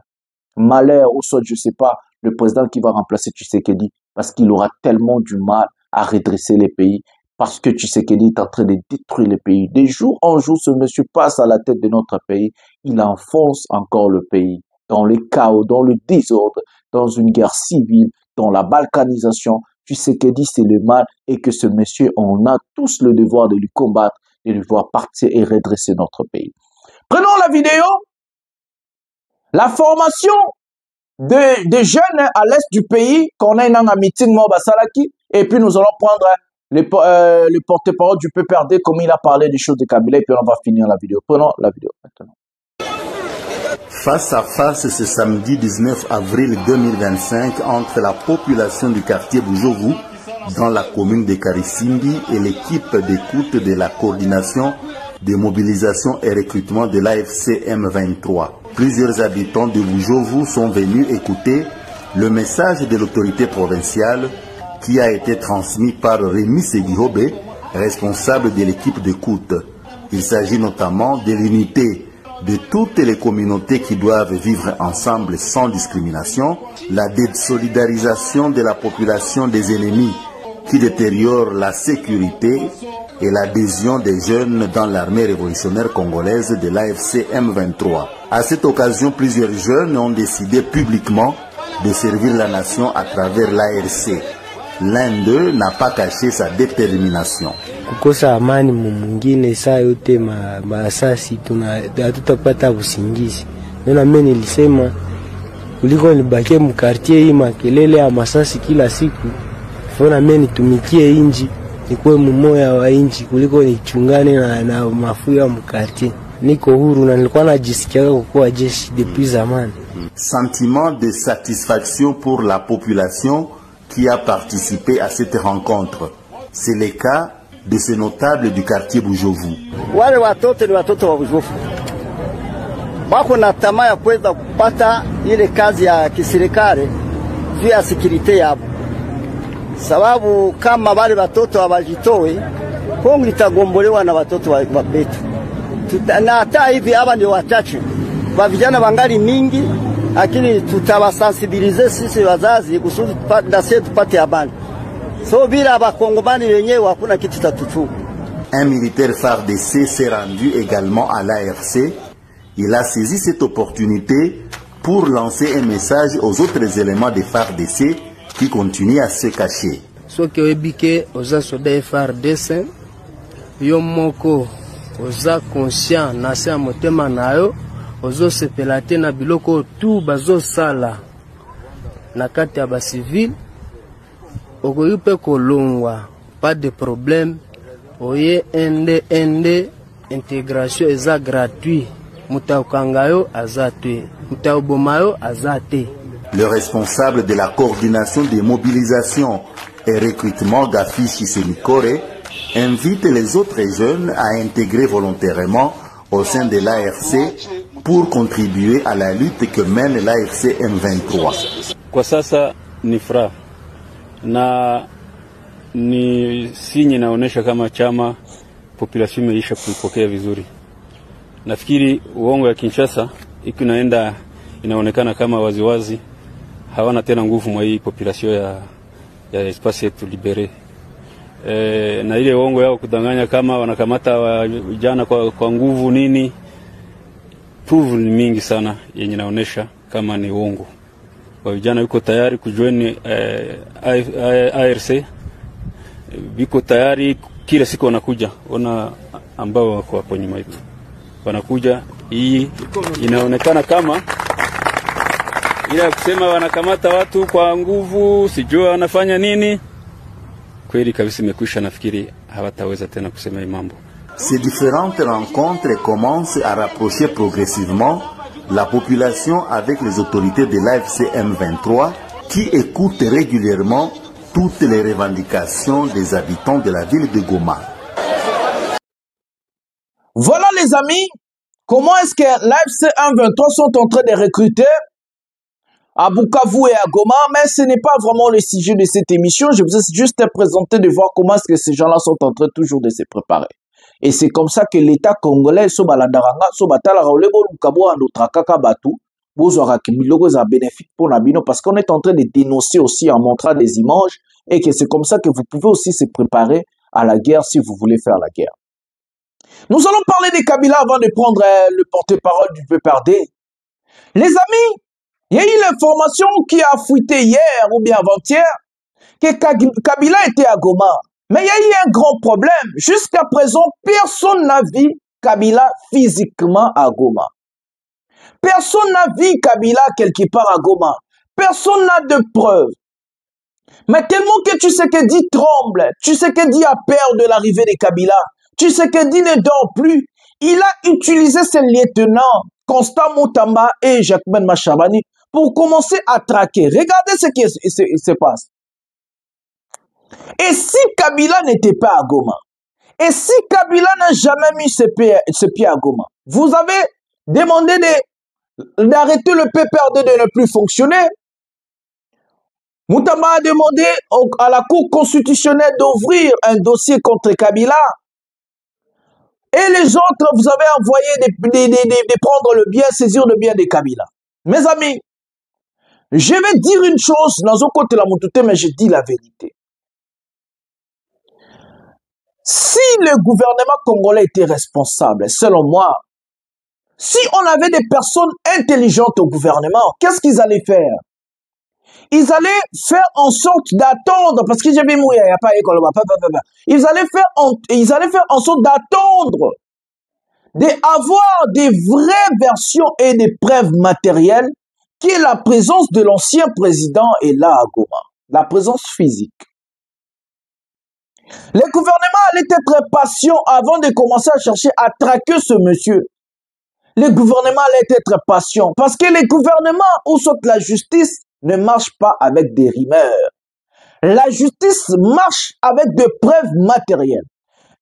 Malheur ou soit, je ne sais pas, le président qui va remplacer Tshisekedi parce qu'il aura tellement du mal à redresser les pays parce que Tshisekedi est en train de détruire le pays. De jour en jour, ce monsieur passe à la tête de notre pays. Il enfonce encore le pays dans le chaos, dans le désordre, dans une guerre civile, dans la balkanisation. Tshisekedi, c'est le mal et que ce monsieur, on a tous le devoir de lui combattre, de lui voir partir et redresser notre pays. Prenons la vidéo. La formation des jeunes à l'est du pays, qu'on a un meeting Basalaki, et puis nous allons prendre le porte-parole du PPRD, comme il a parlé des choses de Kabila, et puis on va finir la vidéo. Prenons la vidéo maintenant. Face à face ce samedi 19 avril 2025 entre la population du quartier Bujovu dans la commune de Karisimbi et l'équipe d'écoute de la coordination de mobilisation et recrutement de l'AFC M23. Plusieurs habitants de Bujovu sont venus écouter le message de l'autorité provinciale qui a été transmis par Rémi Seguihobe, responsable de l'équipe d'écoute. Il s'agit notamment de l'unité de toutes les communautés qui doivent vivre ensemble sans discrimination, la désolidarisation de la population des ennemis qui détériorent la sécurité et l'adhésion des jeunes dans l'armée révolutionnaire congolaise de l'AFC M23. À cette occasion, plusieurs jeunes ont décidé publiquement de servir la nation à travers l'ARC. L'un d'eux n'a pas caché sa détermination. Kukosa amani mwingine saa yote masasi hatutapata usingizi. Nina mimi nilisema kuliko nibakie mkartie hii makelele ya masasi kila siku, fona mimi nitumikie inji, nikuwe mmoja wa inji kuliko nichungane na mafuya mkartie. Niko huru na nilikuwa najisikia kuwa jeshi depuis zamani. Sentiment de satisfaction pour la population qui a participé à cette rencontre. C'est le cas de ces notables du quartier Bujovu. Wale watoto ni watoto wa Bujovu. Wako na tamaa ya kuweza kupata ile kazi ya kiserikali juu ya security yao. Sababu kama wale watoto hawajitoe, Kongo itagombolewa na watoto wa betu. Na hata hivi hapa ndio wachache. Kwa vijana wangali mingi, lakini tutawasensibilize sisi wazazi kusudi na sisi tupate habari. So bila bakongomani wenyewe hakuna kitu tatuchu. Un militaire FARDC s'est rendu également à l'ARC. Il a saisi cette opportunité pour lancer un message aux autres éléments de FARDC qui continuent à se cacher. So que webike oza soda FARDC yo moko oza conscient na se motema nayo ozo sepelate na biloko tu bazo sala na kati ya ba civil okoyupe kolongwa pas de problème oye ende intégration eza gratuit mutaukangayo azate mutaubomayo azate. Le responsable de la coordination des mobilisations et recrutement Gafi Chisenikore invite les autres jeunes à intégrer volontairement au sein de l'ARC pour contribuer à la lutte que mène l'AFC M23. Kwa sasa ni furaha na ni sinye inaonyesha kama chama population imeisha kuipokea vizuri. Nafikiri uongo ya Kinshasa inaonekana kama waziwazi hawana tena nguvu mwa hii population ya espace yetu libere. Na ile uongo yao kudanganya kama wanakamata vijana kwa nguvu nini, proof ni mingi sana yenye inaonyesha kama ni uongo. Wa vijana yuko tayari kujoin ARC, biko tayari kila siku wanakuja, ona ambao wako hapo nyuma yetu wanakuja. Hii inaonekana kama ila kusema wanakamata watu kwa nguvu, sijua wanafanya nini. Kweli kabisa imekwisha, nafikiri hawataweza tena kusema hii mambo. Ces différentes rencontres commencent à rapprocher progressivement la population avec les autorités de l'AFC M23 qui écoutent régulièrement toutes les revendications des habitants de la ville de Goma. Voilà les amis, comment est-ce que l'AFC M23 sont en train de recruter à Bukavu et à Goma, mais ce n'est pas vraiment le sujet de cette émission. Je vous ai juste présenté de voir comment est-ce que ces gens-là sont en train toujours de se préparer. Et c'est comme ça que l'État congolais, parce qu'on est en train de dénoncer aussi en montrant des images, et que c'est comme ça que vous pouvez aussi se préparer à la guerre si vous voulez faire la guerre. Nous allons parler des Kabila avant de prendre le porte-parole du PPRD. Les amis, il y a eu l'information qui a fuité hier ou bien avant-hier que Kabila était à Goma. Mais il y a eu un grand problème. Jusqu'à présent, personne n'a vu Kabila physiquement à Goma. Personne n'a vu Kabila quelque part à Goma. Personne n'a de preuves. Mais tellement que tu sais que dit tremble, tu sais que dit a peur de l'arrivée de Kabila, tu sais que dit ne dort plus, il a utilisé ses lieutenants, Constant Moutamba et Jacquemain Machabani, pour commencer à traquer. Regardez ce qui se passe. Et si Kabila n'était pas à Goma, et si Kabila n'a jamais mis ses pieds à Goma, vous avez demandé d'arrêter le PPRD de ne plus fonctionner. Moutamba a demandé à la Cour constitutionnelle d'ouvrir un dossier contre Kabila. Et les autres, vous avez envoyé de prendre le bien, saisir le bien de Kabila. Mes amis, je vais dire une chose, dans un côté la montée, mais je dis la vérité. Si le gouvernement congolais était responsable, selon moi, si on avait des personnes intelligentes au gouvernement, qu'est-ce qu'ils allaient faire? Ils allaient faire en sorte d'attendre, parce que j'avais mouillé, il n'y a pas école, ils allaient faire en sorte d'attendre, d'avoir des vraies versions et des preuves matérielles, qui est la présence de l'ancien président est là à Goma, la présence physique. Le gouvernement allait être patient avant de commencer à chercher à traquer ce monsieur. Le gouvernement allait être patient, parce que le gouvernement, ou soit la justice, ne marche pas avec des rumeurs. La justice marche avec des preuves matérielles.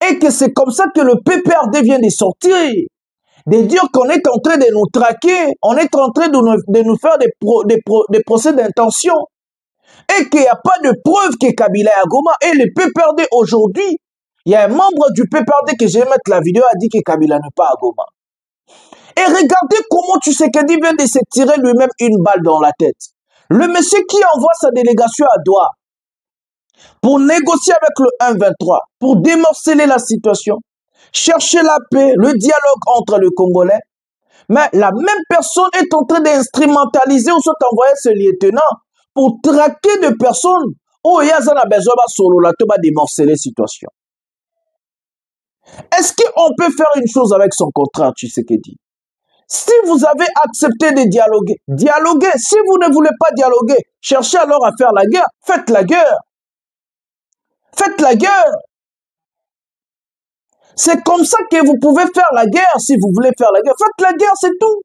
Et que c'est comme ça que le PPRD vient de sortir. De dire qu'on est en train de nous traquer, on est en train de nous faire des procès d'intention. Et qu'il n'y a pas de preuve que Kabila est à Goma. Et le PPRD aujourd'hui, il y a un membre du PPRD que je vais mettre la vidéo a dit que Kabila n'est pas à Goma. Et regardez comment Tshisekedi vient de se tirer lui-même une balle dans la tête. Le monsieur qui envoie sa délégation à Doha pour négocier avec le 1-23, pour démorceler la situation, chercher la paix, le dialogue entre les Congolais, mais la même personne est en train d'instrumentaliser ou soit envoyer ce lieutenant pour traquer des personnes où il y a besoin de démorceler la situation. Est-ce qu'on peut faire une chose avec son contrat, Tshisekedi? Si vous avez accepté de dialoguer, dialoguez. Si vous ne voulez pas dialoguer, cherchez alors à faire la guerre. Faites la guerre. Faites la guerre. C'est comme ça que vous pouvez faire la guerre si vous voulez faire la guerre. Faites la guerre, c'est tout.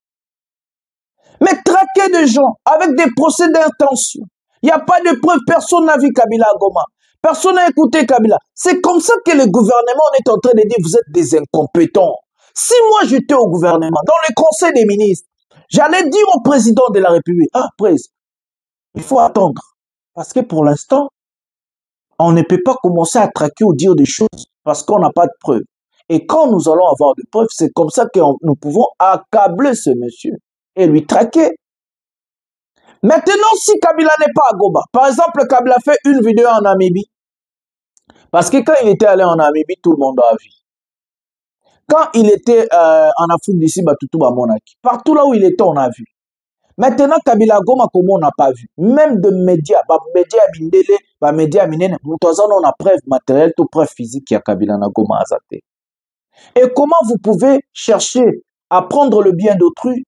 Mais traquer des gens avec des procès d'intention. Il n'y a pas de preuve, personne n'a vu Kabila à Goma. Personne n'a écouté Kabila. C'est comme ça que le gouvernement est en train de dire vous êtes des incompétents. Si moi j'étais au gouvernement, dans le conseil des ministres, j'allais dire au président de la République, ah, président, il faut attendre. Parce que pour l'instant, on ne peut pas commencer à traquer ou dire des choses parce qu'on n'a pas de preuves. Et quand nous allons avoir des preuves, c'est comme ça que nous pouvons accabler ce monsieur et lui traquer. Maintenant, si Kabila n'est pas à Goma, par exemple, Kabila fait une vidéo en Namibie, parce que quand il était allé en Namibie, tout le monde a vu. Quand il était en Afrique d'ici, Batutu à Monaki, partout là où il était, on a vu. Maintenant, Kabila Goma, comment on n'a pas vu? Même de médias, médias Mindele, médias Minene, on a preuve matérielle, toute preuve physique qui a Kabila Goma Azate. Et comment vous pouvez chercher à prendre le bien d'autrui,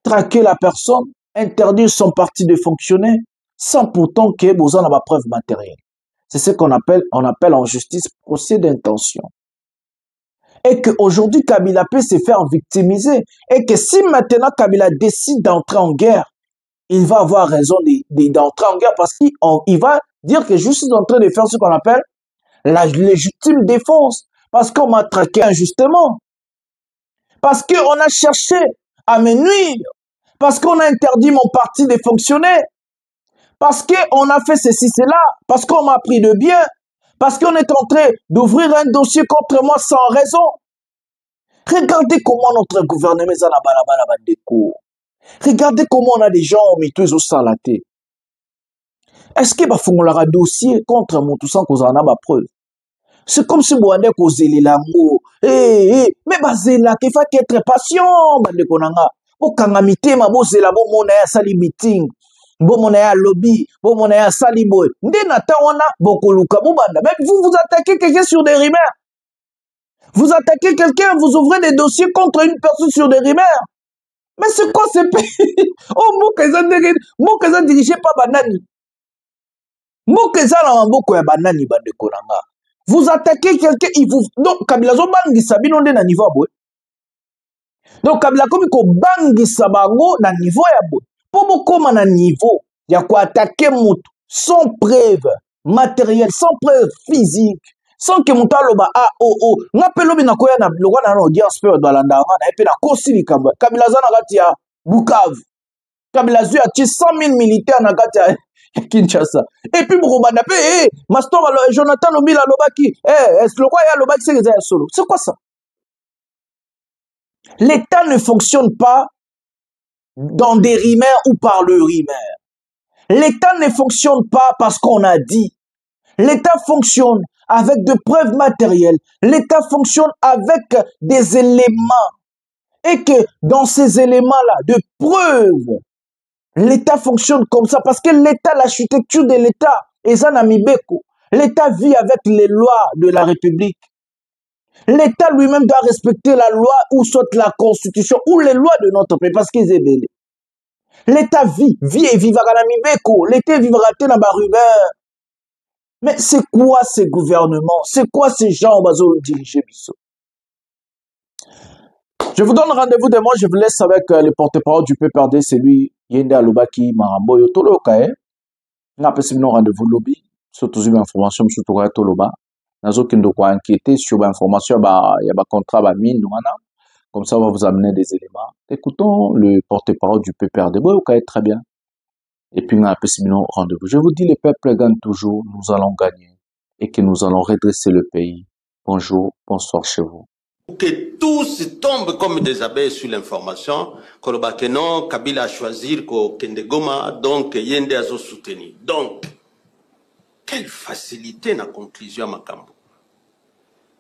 traquer la personne, interdire son parti de fonctionner, sans pourtant que vous en avez preuve matérielle? C'est ce qu'on appelle en justice procès d'intention. Et qu'aujourd'hui, Kabila peut se faire victimiser. Et que si maintenant Kabila décide d'entrer en guerre, il va avoir raison d'entrer en guerre parce qu'il va dire que je suis en train de faire ce qu'on appelle la légitime défense. Parce qu'on m'a traqué injustement. Parce qu'on a cherché à me nuire. Parce qu'on a interdit mon parti de fonctionner. Parce qu'on a fait ceci, cela. Parce qu'on m'a pris de bien. Parce qu'on est en train d'ouvrir un dossier contre moi sans raison. Regardez comment notre gouvernement est en cours. Regardez comment on a des gens au miteux au salaté. Est-ce qu'il va faire un dossier contre moi tout sans qu'on en a ma preuve? C'est comme si Boandé causait les langues. Mais bazela, qu'il faut être patient, bande konanga. O kangamite ma bozela bo monaya sali meeting. Bo monaya lobby, bo monaya sali boy. Nde nata wana bokoluka bo banda. Mais vous attaquez quelqu'un sur des rumeurs. Vous attaquez quelqu'un, vous ouvrez des dossiers contre une personne sur des rumeurs. Mais c'est quoi ce pays? Oh, Mokeza dirigé par Banani. Mokeza na maboko ya Banani bande konanga. Vous attaquez quelqu'un, il vous... Donc, Kabila zo bangi sabino nde na niveau boy. Donc, Kabila komi ko bangi sabango na niveau ya boy. Pour bokoma na niveau, ya ko attaquer mutu sans preuve matérielle, sans preuve physique, sans que mutu aloba ngapelobi na koya na lokwa na audience pe dolanda na epe na kosili kamba. Kabila za na kati ya Bukavu. Kabila zu ya 100 000 militaires na kati ya Kinshasa. Et puis, Mastor, Jonathan Lobila Lobaki, est-ce le roi ya Lobaki, c'est solo? C'est quoi ça? L'État ne fonctionne pas dans des rumeurs ou par le rumeur. L'État ne fonctionne pas parce qu'on a dit. L'État fonctionne avec de preuves matérielles. L'État fonctionne avec des éléments. Et que dans ces éléments-là, de preuves, l'État fonctionne comme ça parce que l'État, l'architecture de l'État, l'État vit avec les lois de la République. L'État lui-même doit respecter la loi ou soit la Constitution ou les lois de notre pays parce qu'ils est belé. L'État vit et vivra dans Mibeko. L'État vivra dans la rumeur. Mais c'est quoi ces gouvernements? C'est quoi ces gens qui dirigent Bissot? Je vous donne rendez-vous demain, je vous laisse avec le porte-parole du PPRD, c'est lui, Yende Alobaki Marambo Yotolo Kae. N'a pas si rendez-vous lobby, surtout une information, surtout Toloba. N'a aucun de quoi inquiéter sur l'information, il y a un contrat, mine, comme ça on va vous amener des éléments. Écoutons le porte-parole du PPRD, très bien. Et puis n'a pas si rendez-vous. Je vous dis, les peuples gagnent toujours, nous allons gagner et que nous allons redresser le pays. Bonjour, bonsoir chez vous. Que tous tombent comme des abeilles sur l'information, que non, Kabila a choisi Kende Goma, donc Yende a soutenu. Donc, quelle facilité na conclusion Makambo.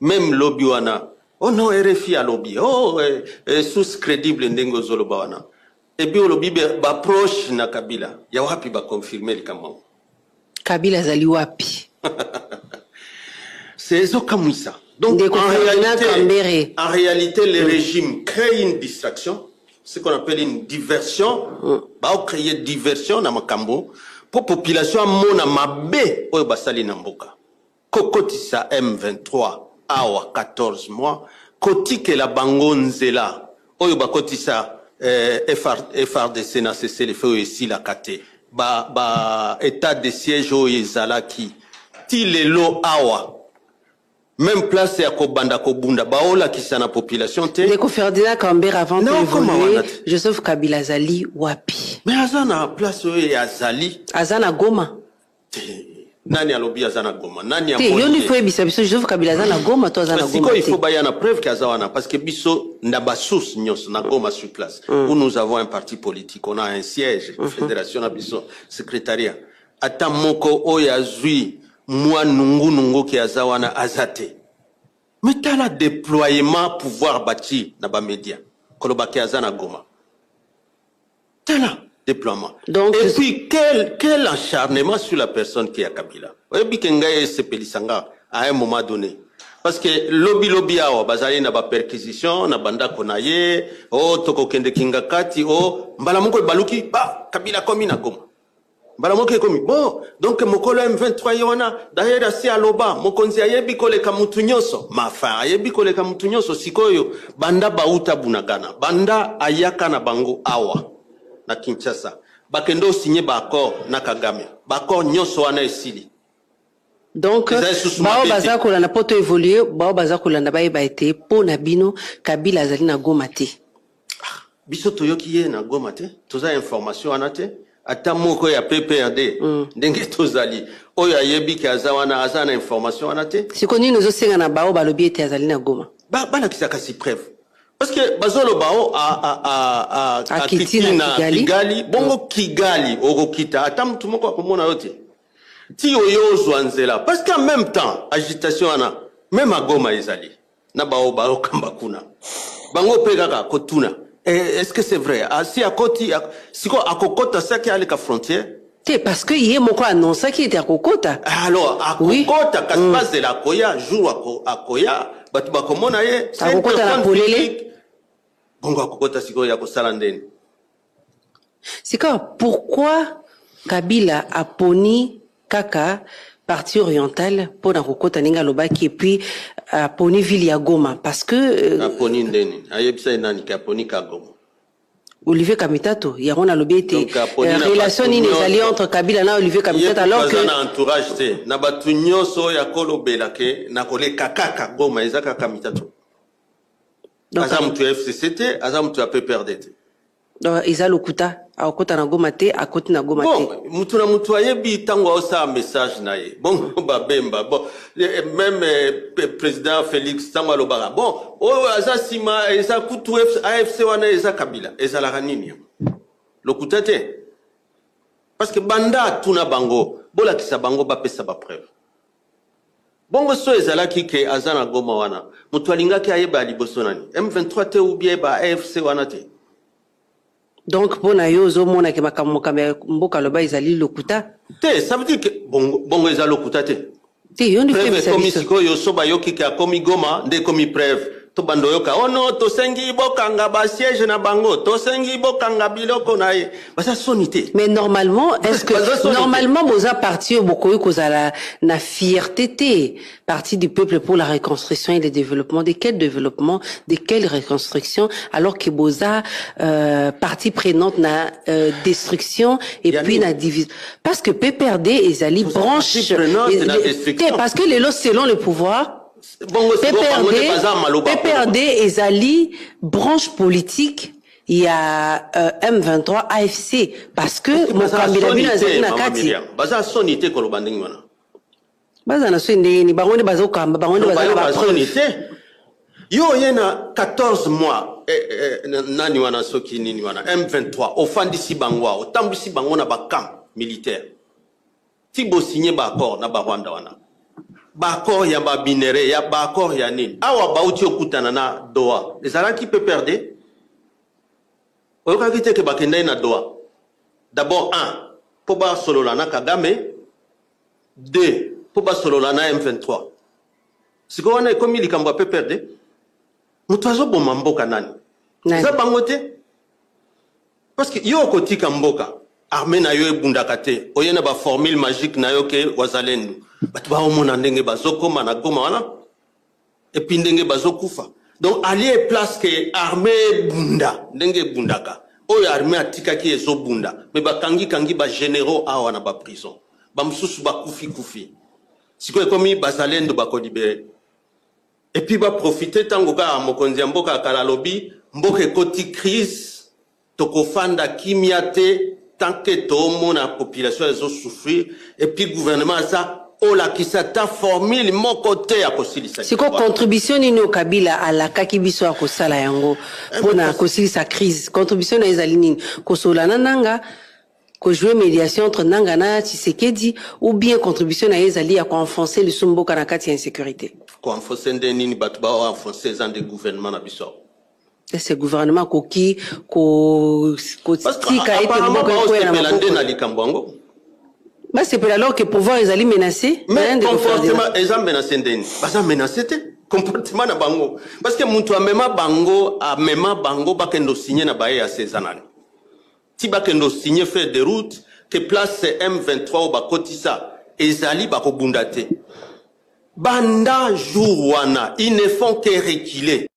Même lobby wana, oh non, RFI a lobby, sous crédible ndengo zoloba wana. Et puis lobby ba proche na Kabila, ya wapi ba confirmer le Kambo. Kabila zali wapi. C'est eso kamwisa. Donc, en réalité, le régime crée une distraction, ce qu'on appelle une diversion. Bah, on crée une diversion dans Makambo pour la population mona mabe au basali namboka. Kokotisa M23 awa 14 mois, koti que la bangonzela au bakotisa FRDC n'a cessé le feu ici la kate. Ba état de siège au Izalaki. Ti lelo awa. Même place à Kobanda Kobunda, Baola qui s'en a population. Ndeko Ferdinand Kambere avant d'évoluer, Joseph Kabila Zali Wapi. Mais Azana place où est Azali. Azana Goma. Nani a lobby Azana Goma. Nani a monté. Yoni faut biso Joseph Kabila Azana Goma, toi Azana Goma. Il faut bailler la preuve qu'Azawana parce que biso n'abasous nyos na Goma sur place. Où nous avons un parti politique, on a un siège, fédération abiso, secrétariat. Ata moko oyazui. Moi, nungu qui azawana azate. Mais t'as le déploiement pouvoir bâti dans les médias. Kolobaki azana goma. T'as le déploiement. Donc, et puis, quel acharnement sur la personne qui est à Kabila. Et puis, Kengaye Sepelisanga, à un moment donné. Parce que lobby awa, bazali na ba perquisition, na banda konaye, toko kende kingakati, mbalamuko baluki, Kabila komi na goma. Bon, donc mokolo M23 yona d'ailleurs c'est à loba mokonzi ayebi koleka mutu nyonso mafa ayebi koleka mutu nyonso sikoyo banda bauta bunagana banda ayaka na bango awa na Kinshasa bakendo signé ba accord na Kagame ba accord nyonso wana esili. Donc bao baza kolanda poto évoluer bao baza kolanda ba été po na bino Kabila azali na Goma te. Biso toyoki ye na Goma te toza information wana te. Ata moko ya PPRD ndenge tozali oyo ayebi ki azawana azana information anate sikoni nozo senga na bao balobi ete azali na Goma bana kisaka si preuve parce que bazolo bao a Kigali bongo Kigali okokita ata mtu moko akomona yote ti oyo zwanzela parce qu'en même temps agitation ana même à Goma ezali na bao kamba kuna bango pe kaka kotuna est-ce que c'est vrai si à côté siko akokota ça qui a les frontières c'est parce que hier moko annonça qui était à Kokota alors à Kokota quand passe de la Koya jour à Koya batu bakomona ye à Kokota na polele bongo à Kokota siko ya kosala ndeni c'est quoi pourquoi Kabila a poni kaka partie orientale pour na Kokota ninga lobaki et puis a poni ville ya Goma parce que a poni ndeni ayebisa nani ka poni ka Goma Olivier Kamitato il y a on a lobby été relation inezali entre Kabila na Olivier Kamitato alors que na entourage te na batu nyoso ya kolobela ke na kole kaka Goma ezaka Kamitato azam tu FCCT azam tu PPRD Isa Lokuta a Okota na Goma te a Koti na Goma te bon mutu na mutu ayebi tango osa message na ye bon babemba bon même président Félix tango lobara bon o azasima eza kutu AFC wana eza Kabila eza la ranini Lokuta te parce que banda tuna bango bola kisa bango ba pesa ba preuve bongo so ezala kike azana Goma wana mutu alingaki ayeba liboso nani M23 te ou bien ba AFC wana te. Donc, pour Nayozo, mon akema mboka loba izali Lokuta. Te, ça veut dire que bongo izali Lokuta te. Te, yon di preuve komi siko yo soba yo kike akomi Goma, nde komi preuve. To bando yoka, oh non, to sengi bokanga ba siège na bango, to sengi bokanga biloko na ye. Basa sonité. Mais normalement, est-ce que, normalement, boza parti au bokoyo kozala na fierté te, parti du peuple pour la reconstruction et le développement. De quel développement, de quelle reconstruction, alors que boza, partie prenante na, destruction, et puis na division. Parce que PPRD, ezali branche, parce que les lots selon le pouvoir, PPRD ezali branche politique il y a M23 AFC parce que Mokambila bino azali na kati baza sonité ko lobandingi wana baza na sonité ni bango ne baza kamba bango ne baza ba sonité yo yena 14 mois nani wana soki nini wana M23 ofandisi bango otambisi bango na ba camp militaire tibo signé ba accord na ba Rwanda wana Bakor ya ba binere ya bakor ya nini awa bauti okutana na Doha ezala qui peut perdre oyoka kite ke bakenda na Doha d'abord 1 pour ba solola na Kagame 2 pour ba solola na M23 siko wana ekomi likambo peut perdre mutu azoboma mboka nani za bangote parce que yo kotika mboka armée na yo ebundaka te oyena ba formule magique na yo ke wazalendo batu ba omona ndenge bazokoma na Goma wana et puis ndenge bazokufa donc allié place que armée bunda ndenge bundaka oyo armée atikaki ezobunda mais bakangi ba généraux awa na ba prison ba mususu ba kufi siko ekomi bazalendo bakolibere et puis ba profiter tango ka mokonzi ya mboka kala lobby mboka ekoti crise tokofanda kimia te tant que tout la population a souffert et puis le gouvernement ça oh la qui s'attend formule mon côté à kosilisa c'est quoi contribution nino Kabila à la kakibiso a kosala yango pour na kosilisa crise contribution na ezali nini kosola nanga ko jouer médiation entre nanga na Tshisekedi ou bien contribution na ezali à enfoncer le sumbo kana kati ya insécurité ko enfoncer ndeni batu ba enfoncer dans des gouvernements na biso ce gouvernement koki ko tika ete moko na likambo bah c'est pour alors que pouvoir les ali menacé mais comportement les gens menacés ndeni basa menacé te comportement na bango parce que muntu amema bango bakendo signer na baye ya sezanani ti bakendo signer faire des routes que place M23 au bakotisa ezali bakobunda te banda jour wana ils ne font que reculer